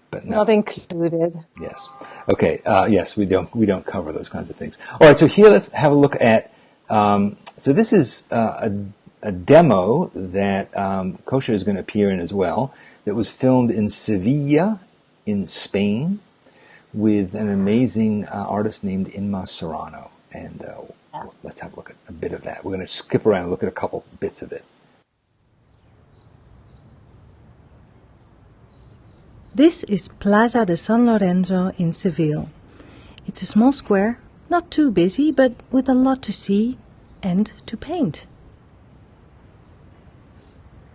But no. Not included. Yes. Okay. Yes, we don't cover those kinds of things. All right. So here, let's have a look at. So this is a demo that Koosje is going to appear in as well. That was filmed in Seville, in Spain, with an amazing artist named Inma Serrano. And let's have a look at a bit of that. We're going to skip around and look at a couple bits of it. This is Plaza de San Lorenzo in Seville. It's a small square, not too busy, but with a lot to see and to paint.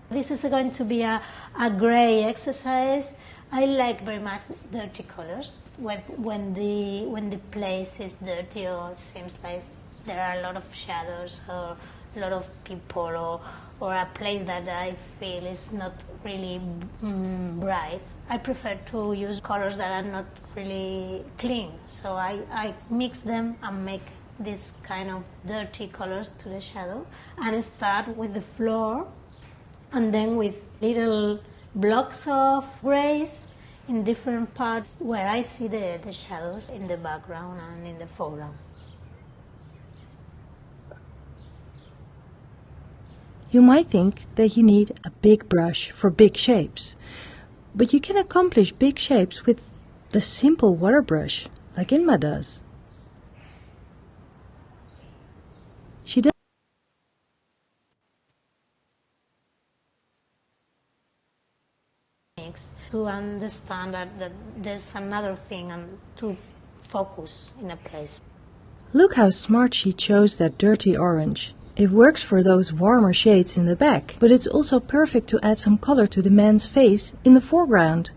This is going to be a gray exercise. I like very much dirty colors. When the place is dirty or seems like there are a lot of shadows or a lot of people or a place that I feel is not really bright, I prefer to use colors that are not really clean. So I mix them and make this kind of dirty colors to the shadow and start with the floor and then with little blocks of grays in different parts where I see the shadows in the background and in the foreground. You might think that you need a big brush for big shapes, but you can accomplish big shapes with the simple water brush, like Inma does. She does to understand that there's another thing and to focus in a place. Look how smart she chose that dirty orange. It works for those warmer shades in the back, but it's also perfect to add some color to the man's face in the foreground.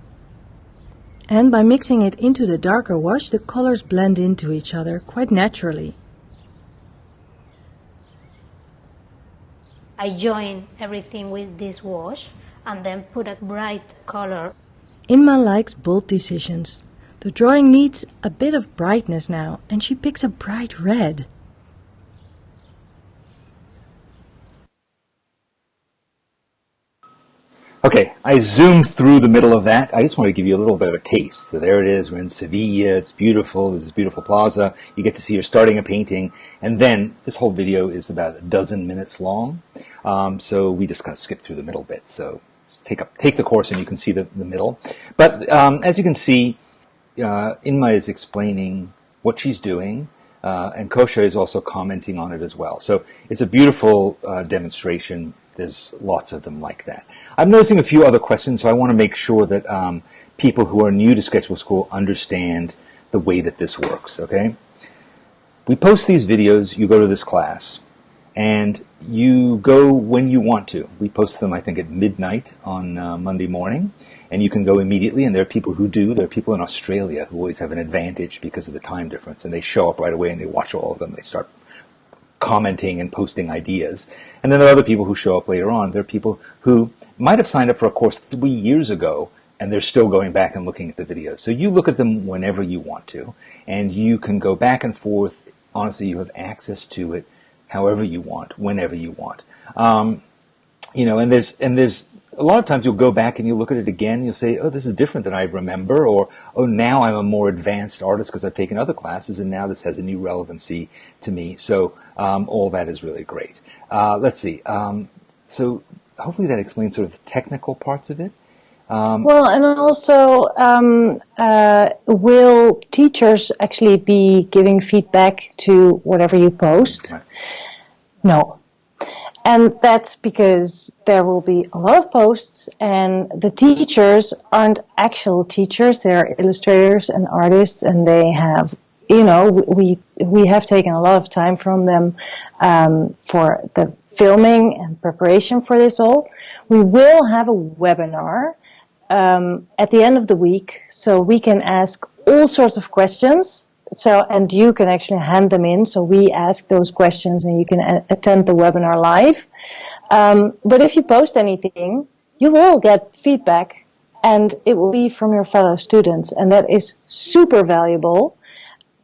And by mixing it into the darker wash, the colors blend into each other quite naturally. I join everything with this wash and then put a bright color. Inma likes bold decisions. The drawing needs a bit of brightness now, and she picks a bright red. Okay, I zoomed through the middle of that. I just want to give you a little bit of a taste. So there it is. We're in Seville. It's beautiful. There's this beautiful plaza. You get to see her starting a painting. And then this whole video is about a dozen minutes long. So we just kind of skip through the middle bit. So just take the course and you can see the middle. But as you can see, Inma is explaining what she's doing. And Koosje is also commenting on it as well. So it's a beautiful demonstration. There's lots of them like that. I'm noticing a few other questions, so I want to make sure that people who are new to Sketchbook School understand the way that this works, okay? We post these videos, you go to this class, and you go when you want to. We post them, I think, at midnight on Monday morning, and you can go immediately, and there are people who do. There are people in Australia who always have an advantage because of the time difference, and they show up right away and they watch all of them. They start commenting and posting ideas. And then there are other people who show up later on. There are people who might have signed up for a course 3 years ago, and they're still going back and looking at the videos. So you look at them whenever you want to, and you can go back and forth. Honestly, you have access to it however you want, whenever you want. And there's a lot of times you'll go back and you look at it again, and you'll say, oh, this is different than I remember, or, oh, now I'm a more advanced artist because I've taken other classes, and now this has a new relevancy to me. So all that is really great. Let's see. So hopefully that explains sort of the technical parts of it. Well, and also, will teachers actually be giving feedback to whatever you post? Right. No. And that's because there will be a lot of posts, and the teachers aren't actual teachers. They're illustrators and artists, and they have, we have taken a lot of time from them for the filming and preparation for this all. We will have a webinar at the end of the week, so we can ask all sorts of questions. And you can actually hand them in, so we ask those questions and you can attend the webinar live. But if you post anything, you will get feedback, and it will be from your fellow students, and that is super valuable,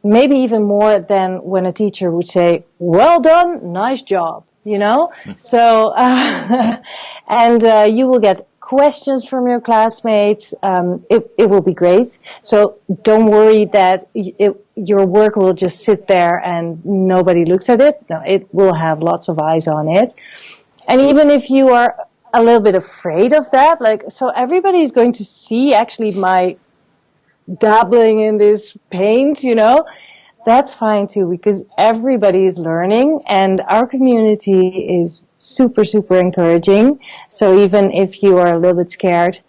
maybe even more than when a teacher would say, well done, nice job, So, and you will get questions from your classmates. It will be great. So don't worry that your work will just sit there and nobody looks at it. No, it will have lots of eyes on it. And even if you are a little bit afraid of that, so everybody is going to see actually my dabbling in this paint, that's fine too, because everybody is learning, and our community is super, super encouraging. So even if you are a little bit scared,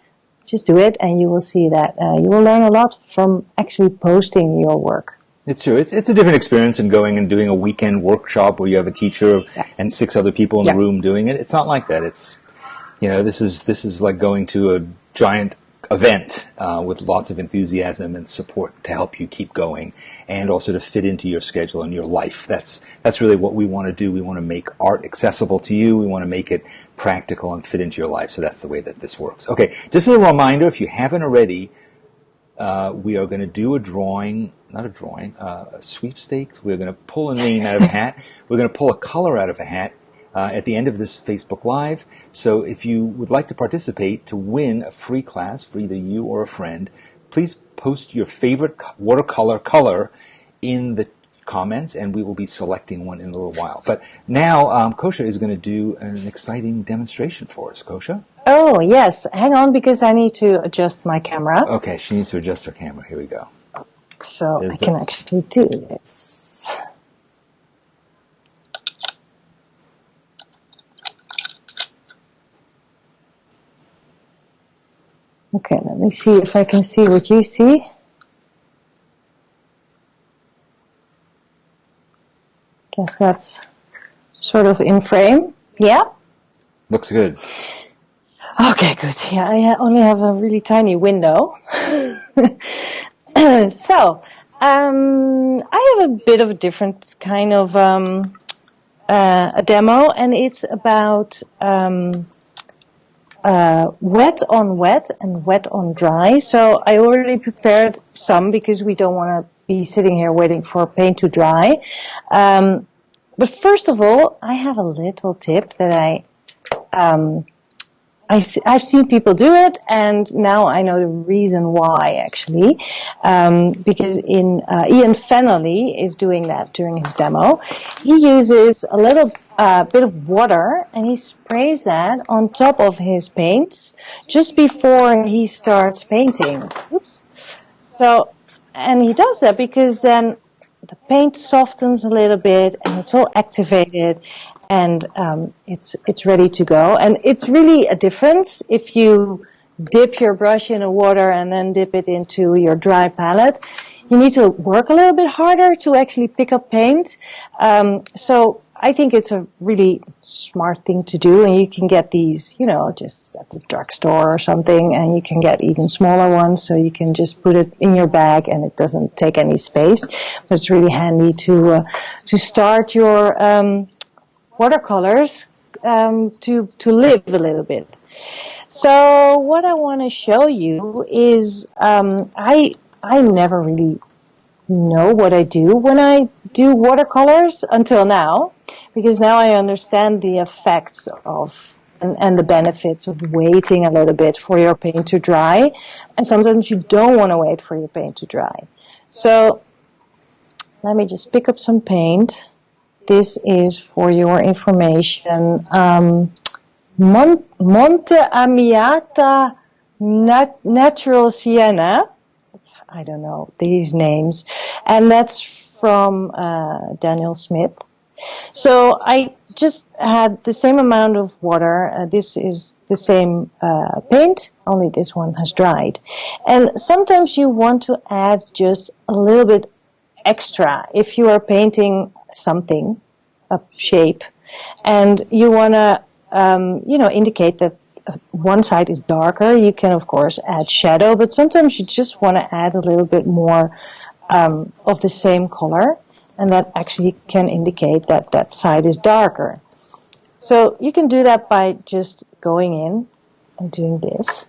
just do it, and you will see that you will learn a lot from actually posting your work. It's true. It's a different experience than going and doing a weekend workshop where you have a teacher and 6 other people in the room doing it. It's not like that. It's, this is like going to a giant event with lots of enthusiasm and support to help you keep going, and also to fit into your schedule and your life. That's really what we want to do. We want to make art accessible to you. We want to make it practical and fit into your life. So that's the way that this works. Okay, just as a reminder, if you haven't already, we are going to do a sweepstakes. We're going to pull a name out of a hat. We're going to pull a color out of a hat at the end of this Facebook Live. So if you would like to participate to win a free class for either you or a friend, please post your favorite watercolor color in the comments, and we will be selecting one in a little while. But now Koosje is going to do an exciting demonstration for us. Koosje? Oh, yes. Hang on, because I need to adjust my camera. Okay, she needs to adjust her camera. Here we go. So I can actually do this. Okay, let me see if I can see what you see. Guess that's sort of in frame. Yeah? Looks good. Okay, good. Yeah, I only have a really tiny window. So, I have a bit of a different kind of a demo, and it's about wet on wet and wet on dry. So I already prepared some because we don't want to be sitting here waiting for paint to dry. But first of all, I have a little tip that I've seen people do it, and now I know the reason why, actually. Because Ian Sidaway is doing that during his demo. He uses a little bit of water, and he sprays that on top of his paints just before he starts painting. Oops. So, and he does that because then the paint softens a little bit, and it's all activated, and it's ready to go. And it's really a difference if you dip your brush in the water and then dip it into your dry palette. You need to work a little bit harder to actually pick up paint. So I think it's a really smart thing to do, and you can get these, just at the drugstore or something, and you can get even smaller ones, so you can just put it in your bag and it doesn't take any space. But it's really handy to start your watercolors to live a little bit. So what I want to show you is I never really know what I do when I do watercolors until now, because now I understand the effects of and the benefits of waiting a little bit for your paint to dry, and sometimes you don't want to wait for your paint to dry. So let me just pick up some paint. This is for your information. Monte Amiata Natural Sienna. I don't know these names. And that's from Daniel Smith. So I just had the same amount of water. This is the same paint, only this one has dried. And sometimes you want to add just a little bit extra if you are painting something, a shape, and you want to indicate that one side is darker. You can, of course, add shadow, but sometimes you just want to add a little bit more of the same color, and that actually can indicate that that side is darker. So you can do that by just going in and doing this.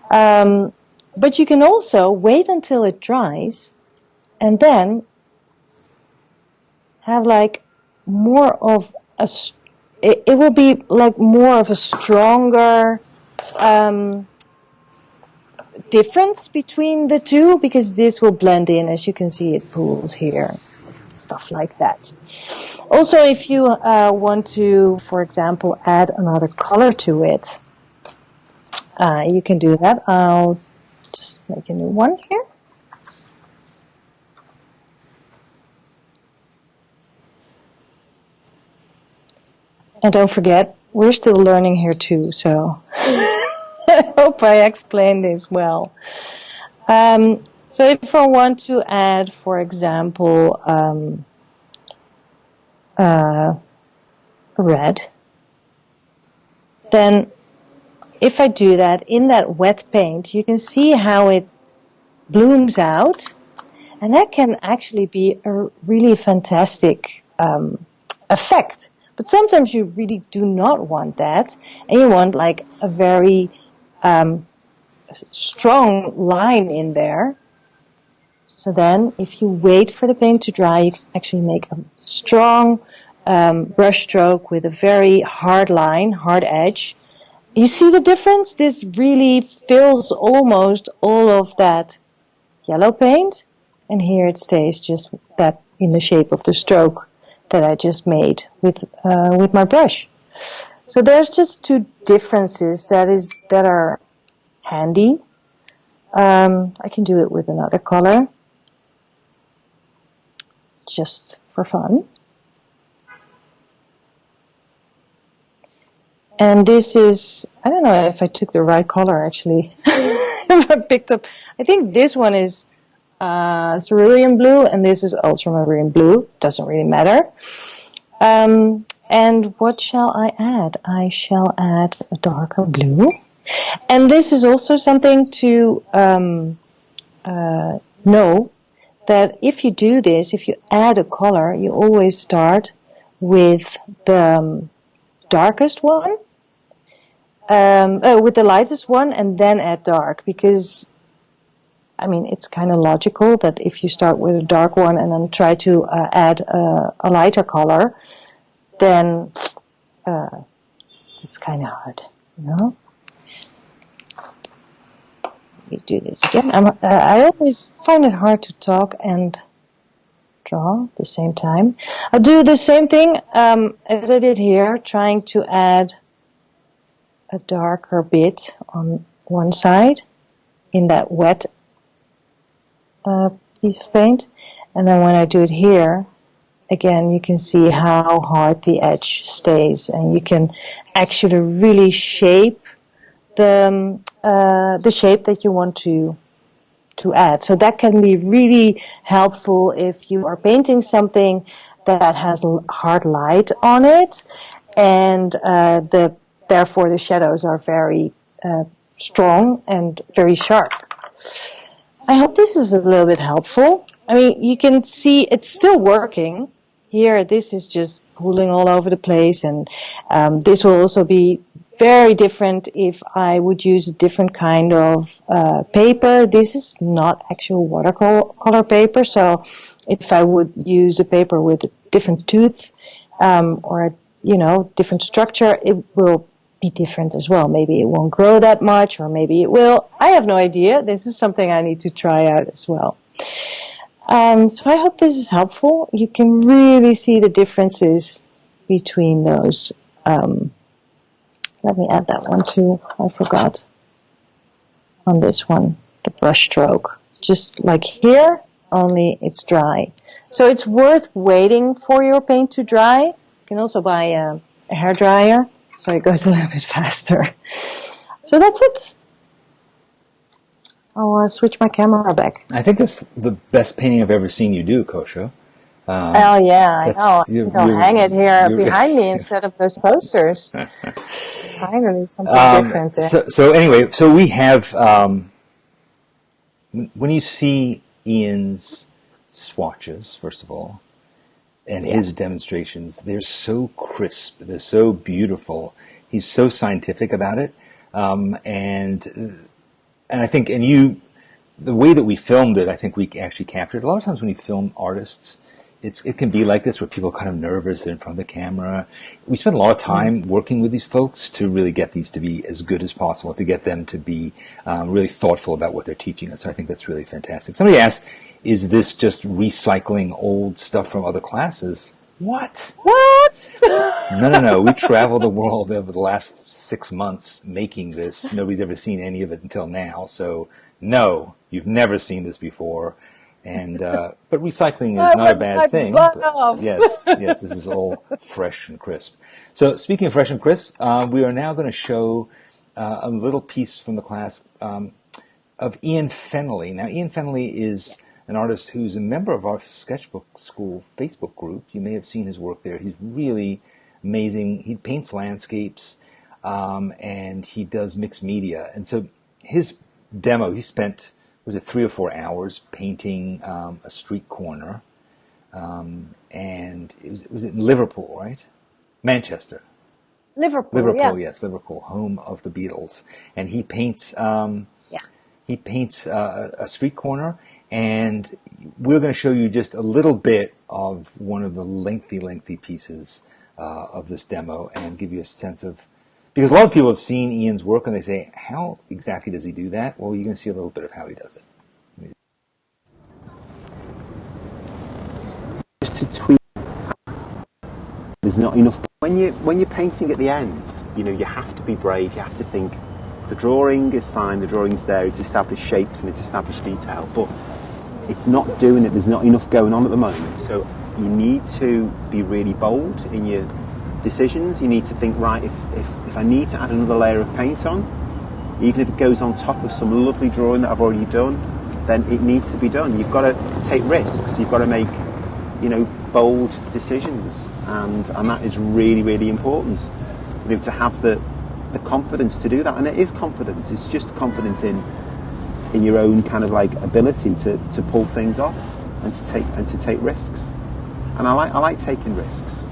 But you can also wait until it dries and then have like more of a it will be like more of a stronger difference between the two, because this will blend in. As you can see, it pools here, stuff like that. Also, if you want to, for example, add another color to it, you can do that. I'll just make a new one here. And don't forget, we're still learning here too, so I hope I explained this well. So if I want to add, for example, red, then if I do that in that wet paint, you can see how it blooms out, and that can actually be a really fantastic effect. But sometimes you really do not want that, and you want like a very strong line in there. So then, if you wait for the paint to dry, you can actually make a strong brush stroke with a very hard line, hard edge. You see the difference? This really fills almost all of that yellow paint, and here it stays just that in the shape of the stroke that I just made with my brush. So there's just two differences that are handy. I can do it with another color, just for fun. And this is, I don't know if I took the right color actually. I picked up, I think this one is cerulean blue, and this is ultramarine blue. Doesn't really matter. And what shall I add? I shall add a darker blue. And this is also something to know, that if you do this, if you add a color, you always start with the darkest one, with the lightest one, and then add dark, because I mean, it's kind of logical that if you start with a dark one and then try to add a lighter color, then it's kind of hard, you know? Let me do this again. I always find it hard to talk and draw at the same time. I'll do the same thing as I did here, trying to add a darker bit on one side in that wet piece of paint, and then when I do it here, again, you can see how hard the edge stays, and you can actually really shape the shape that you want to add. So that can be really helpful if you are painting something that has hard light on it, and therefore the shadows are very strong and very sharp. I hope this is a little bit helpful. I mean, you can see it's still working. Here, this is just pooling all over the place, and this will also be very different if I would use a different kind of paper. This is not actual watercolor paper, so if I would use a paper with a different tooth or different structure, it will be different as well. Maybe it won't grow that much, or maybe it will. I have no idea. This is something I need to try out as well. So I hope this is helpful. You can really see the differences between those. Let me add that one too. I forgot on this one, the brush stroke. Just like here, only it's dry. So it's worth waiting for your paint to dry. You can also buy a hairdryer, so it goes a little bit faster. So that's it. I'll switch my camera back. I think that's the best painting I've ever seen you do, Koosje. Oh yeah, I know. I'll hang it here behind me instead of those posters. Finally, something different there. So anyway, so we have, when you see Ian's swatches, first of all, and his demonstrations, they're so crisp, they're so beautiful. He's so scientific about it, and I think, the way that we filmed it, I think we actually captured. A lot of times when you film artists, it can be like this, where people are kind of nervous, they're in front of the camera. We spend a lot of time working with these folks to really get these to be as good as possible, to get them to be really thoughtful about what they're teaching us. So I think that's really fantastic. Somebody asked, is this just recycling old stuff from other classes? What? No. We traveled the world over the last 6 months making this. Nobody's ever seen any of it until now. So no, you've never seen this before. And but recycling is not a bad thing. But yes, this is all fresh and crisp. So speaking of fresh and crisp, we are now going to show a little piece from the class of Ian Fennelly. Now, Ian Fennelly is an artist who's a member of our Sketchbook School Facebook group. You may have seen his work there. He's really amazing. He paints landscapes, and he does mixed media. And so his demo, he spent, was it 3 or 4 hours painting a street corner, and it was in Liverpool, right? Manchester. Liverpool, yeah. Yes, Liverpool, home of the Beatles. And he paints he paints a street corner, and we're going to show you just a little bit of one of the lengthy pieces of this demo, and give you a sense of, because a lot of people have seen Ian's work and they say, how exactly does he do that? Well, you're going to see a little bit of how he does it. Just to tweak, there's not enough. When you're painting at the end, you have to be brave. You have to think, the drawing is fine, the drawing's there, it's established shapes and it's established detail, but it's not doing it. There's not enough going on at the moment. So you need to be really bold in your decisions. You need to think, right, if I need to add another layer of paint on, even if it goes on top of some lovely drawing that I've already done, then it needs to be done. You've got to take risks. You've got to make, bold decisions, and that is really, really important. To have the confidence to do that, and it is confidence. It's just confidence in your own kind of like ability to pull things off and to take risks. And I like taking risks,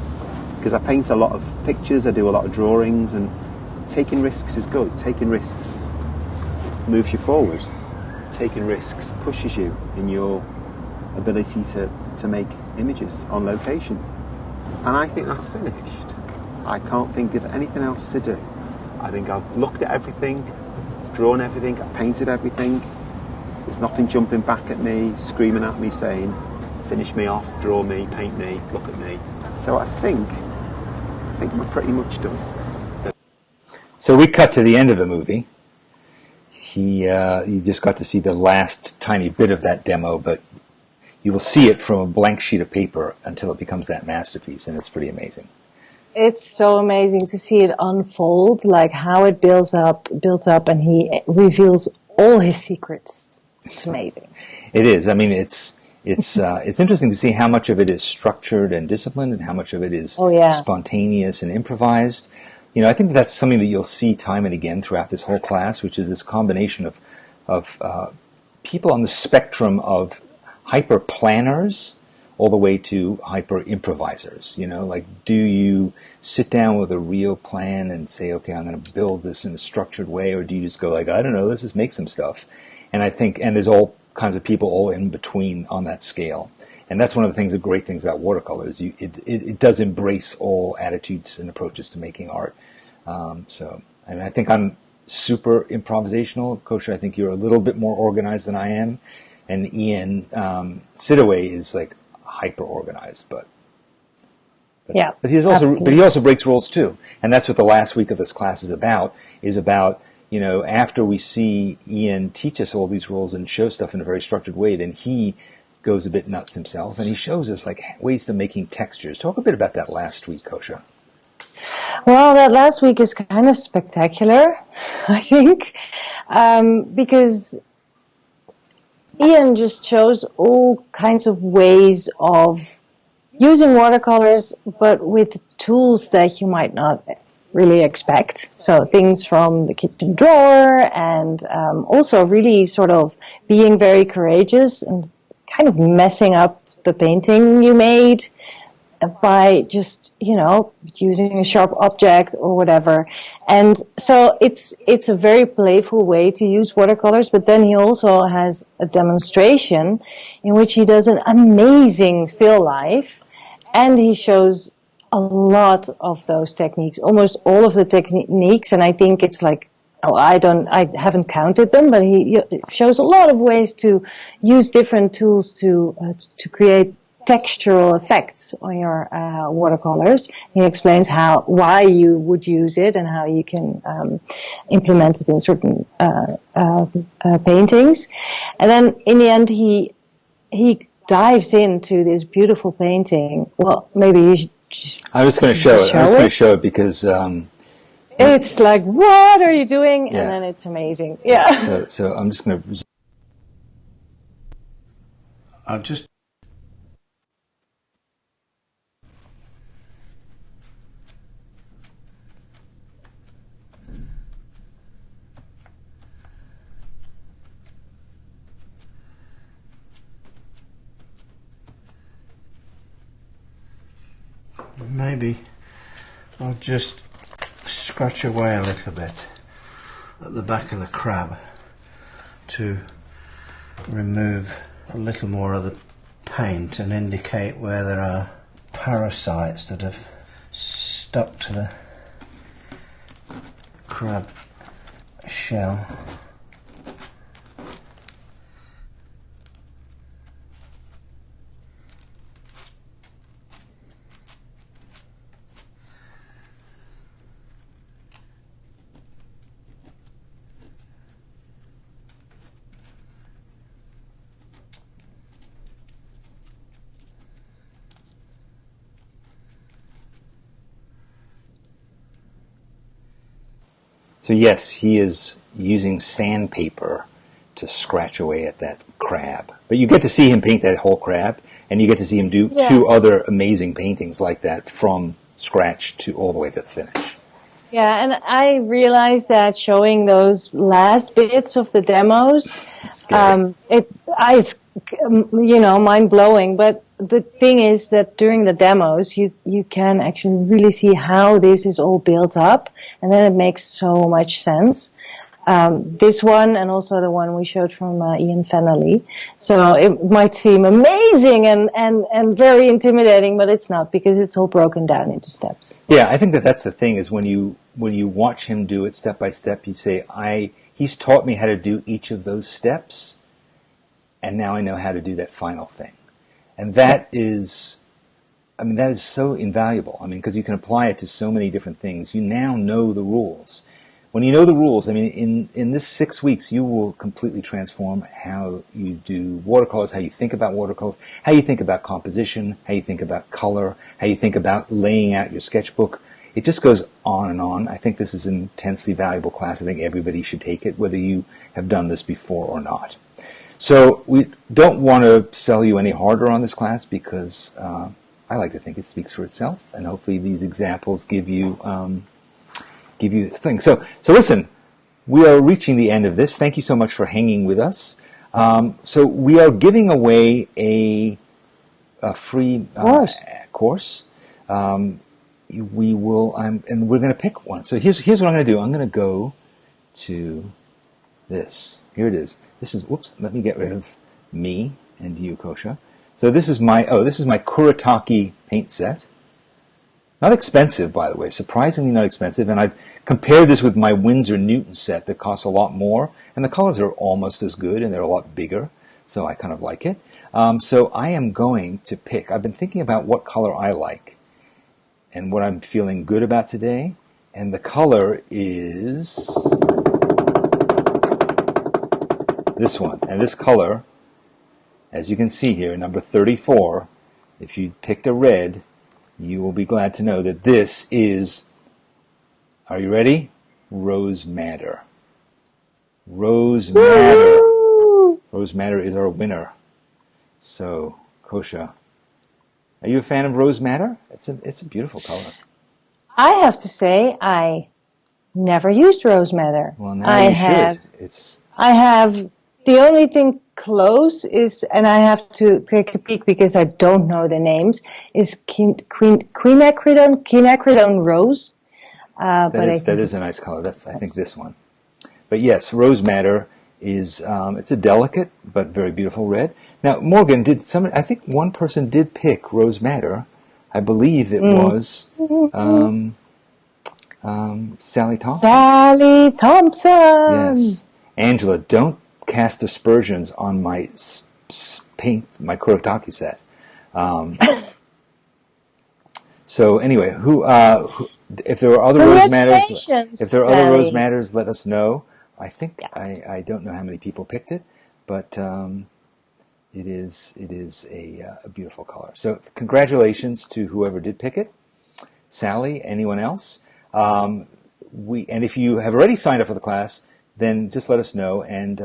because I paint a lot of pictures, I do a lot of drawings, and taking risks is good. Taking risks moves you forward. Taking risks pushes you in your ability to make images on location. And I think that's finished. I can't think of anything else to do. I think I've looked at everything, drawn everything, I've painted everything. There's nothing jumping back at me, screaming at me saying, finish me off, draw me, paint me, look at me. So I think we're pretty much done. So we cut to the end of the movie. You just got to see the last tiny bit of that demo, but you will see it from a blank sheet of paper until it becomes that masterpiece, and it's pretty amazing. It's so amazing to see it unfold, like how it builds up, and he reveals all his secrets. It's amazing. It is. I mean, it's it's interesting to see how much of it is structured and disciplined and how much of it is spontaneous and improvised. I think that's something that you'll see time and again throughout this whole class, which is this combination of people on the spectrum of hyper planners all the way to hyper improvisers. Like, do you sit down with a real plan and say, okay, I'm going to build this in a structured way, or do you just go like, I don't know, let's just make some stuff? And I think, and there's all kinds of people all in between on that scale. And that's one of the great things about watercolor is it does embrace all attitudes and approaches to making art. And I think I'm super improvisational. Koosje, I think you're a little bit more organized than I am. And Ian Sidaway is like hyper organized, but he also breaks rules too. And that's what the last week of this class is about, after we see Ian teach us all these rules and show stuff in a very structured way, then he goes a bit nuts himself, and he shows us like ways to making textures. Talk a bit about that last week, Koosje. Well, that last week is kind of spectacular, I think, because Ian just shows all kinds of ways of using watercolors, but with tools that you might not really expect. So things from the kitchen drawer, and also really sort of being very courageous and kind of messing up the painting you made by just, using a sharp object or whatever. And so it's a very playful way to use watercolors, but then he also has a demonstration in which he does an amazing still life, and he shows a lot of those techniques, almost all of the techniques, and I think it's like, I haven't counted them, but he shows a lot of ways to use different tools to create textural effects on your watercolors. He explains why you would use it and how you can implement it in certain paintings. And then in the end, he dives into this beautiful painting. Well, maybe you should. I'm just going to show it. I'm just going to show it because it's like, what are you doing? Yeah. And then it's amazing. Yeah. So I'm just going to. I'll just. Maybe I'll just scratch away a little bit at the back of the crab to remove a little more of the paint and indicate where there are parasites that have stuck to the crab shell. So yes, he is using sandpaper to scratch away at that crab. But you get to see him paint that whole crab, and you get to see him do two other amazing paintings like that from scratch to all the way to the finish. Yeah, and I realized that showing those last bits of the demos, it's mind blowing. But the thing is that during the demos, you can actually really see how this is all built up, and then it makes so much sense. This one and also the one we showed from Ian Sidaway. So it might seem amazing and very intimidating, but it's not, because it's all broken down into steps. Yeah, I think that's the thing, is when you watch him do it step by step, you say, he's taught me how to do each of those steps, and now I know how to do that final thing. And that is so invaluable. Because you can apply it to so many different things. You now know the rules. When you know the rules, in this 6 weeks, you will completely transform how you do watercolors, how you think about watercolors, how you think about composition, how you think about color, how you think about laying out your sketchbook. It just goes on and on. I think this is an intensely valuable class. I think everybody should take it, whether you have done this before or not. So we don't want to sell you any harder on this class because I like to think it speaks for itself, and hopefully these examples give you things. So listen, we are reaching the end of this. Thank you so much for hanging with us. So we are giving away a free course. We will, and we're going to pick one. So here's what I'm going to do. I'm going to go to this. Here it is. This is, whoops, let me get rid of me and you, Koosje. So this is my Kuretake paint set. Not expensive, by the way, surprisingly not expensive. And I've compared this with my Winsor Newton set that costs a lot more. And the colors are almost as good, and they're a lot bigger. So I kind of like it. So I am going to pick, I've been thinking about what color I like and what I'm feeling good about today. And the color is this one. And this color, as you can see here, number 34, if you picked a red, you will be glad to know that this is, are you ready? Rose Madder. Rose Madder. Rose Madder is our winner. So, Koosje, are you a fan of Rose Madder? It's a beautiful color. I have to say, I never used Rose Madder. Well, now you should. I have, the only thing close is, and I have to take a peek because I don't know the names, is quinacridone rose. That is a nice color. That's, I think, this one. But yes, Rose Madder is, it's a delicate but very beautiful red. Now, Morgan, I think one person did pick Rose Madder. I believe it was Sally Thompson. Sally Thompson! Yes. Angela, don't cast aspersions on my paint, my Kuretake set. So anyway, if there are other Rose Madders, let us know. I think I don't know how many people picked it, but it is a beautiful color. So congratulations to whoever did pick it. Sally, anyone else? And if you have already signed up for the class, then just let us know, and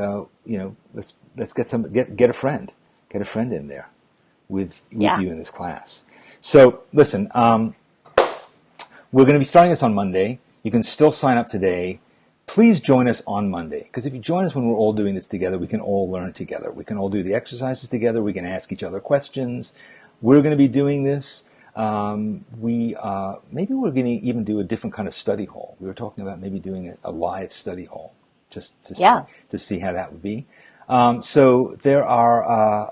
let's get a friend in there with you in this class. So listen, we're going to be starting this on Monday. You can still sign up today. Please join us on Monday, because if you join us when we're all doing this together, we can all learn together. We can all do the exercises together. We can ask each other questions. We're going to be doing this. Maybe we're going to even do a different kind of study hall. We were talking about maybe doing a live study hall, just to see how that would be. So there are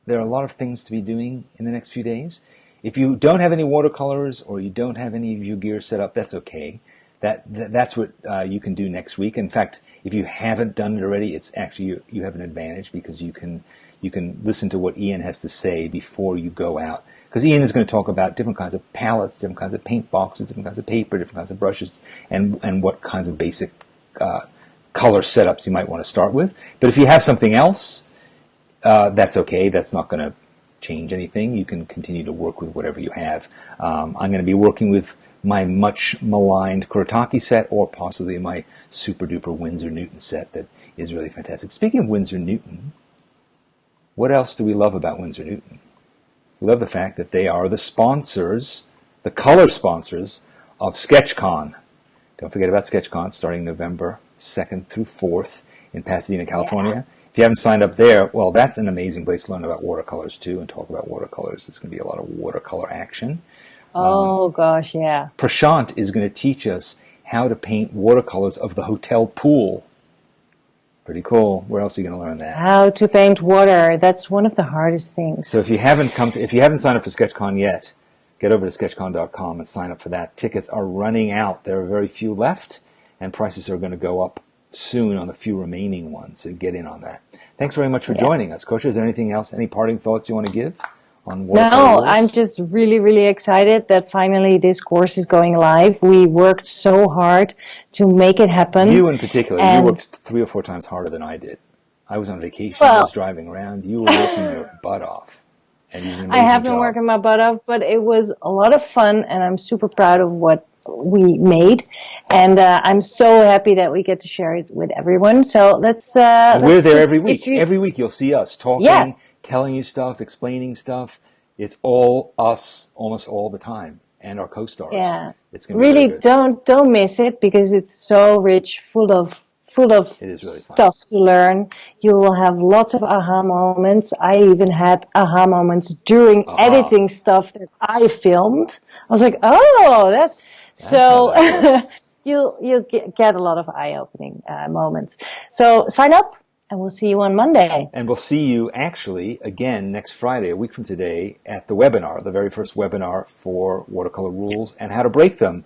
a lot of things to be doing in the next few days. If you don't have any watercolors or you don't have any of your gear set up, that's okay. That's what you can do next week. In fact, if you haven't done it already, it's actually you have an advantage, because you can listen to what Ian has to say before you go out. Because Ian is going to talk about different kinds of palettes, different kinds of paint boxes, different kinds of paper, different kinds of brushes, and what kinds of basic color setups you might want to start with. But if you have something else, that's okay. That's not going to change anything. You can continue to work with whatever you have. I'm going to be working with my much maligned Kuretake set, or possibly my super duper Winsor Newton set that is really fantastic. Speaking of Winsor Newton, what else do we love about Winsor Newton? We love the fact that they are the sponsors, the color sponsors of SketchCon. Don't forget about SketchCon, starting November 2nd through 4th in Pasadena, California. Yeah. If you haven't signed up there, well, that's an amazing place to learn about watercolors too, and talk about watercolors. There's going to be a lot of watercolor action. Oh, gosh, yeah. Prashant is going to teach us how to paint watercolors of the hotel pool. Pretty cool. Where else are you going to learn that? How to paint water. That's one of the hardest things. So if you haven't signed up for SketchCon yet, get over to sketchcon.com and sign up for that. Tickets are running out. There are very few left, and prices are going to go up soon on the few remaining ones. So get in on that. Thanks very much for joining us. Koosje, is there anything else, any parting thoughts you want to give on watercolors? No, I'm just really, really excited that finally this course is going live. We worked so hard to make it happen. You in particular, you worked 3 or 4 times harder than I did. I was on vacation, I was driving around. You were working your butt off. And you did an amazing I have been job. working my butt off, but it was a lot of fun, and I'm super proud of what we made. And I'm so happy that we get to share it with everyone. So let's. We're there every week. Every week you'll see us talking, telling you stuff, explaining stuff. It's all us almost all the time, and our co-stars. Yeah, it's gonna be really very good. don't miss it because it's so rich, full of It is really stuff to learn. You will have lots of aha moments. I even had aha moments during editing stuff that I filmed. I was like, oh, that's so. You'll get a lot of eye-opening moments. So sign up, and we'll see you on Monday. And we'll see you actually again next Friday, a week from today, at the webinar, the very first webinar for watercolor rules and how to break them,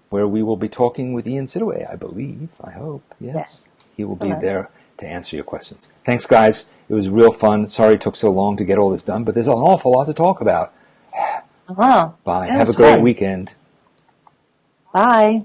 where we will be talking with Ian Sidaway, I believe, I hope. Yes. He will be there to answer your questions. Thanks, guys. It was real fun. Sorry it took so long to get all this done, but there's an awful lot to talk about. Bye. Have a great weekend. Bye.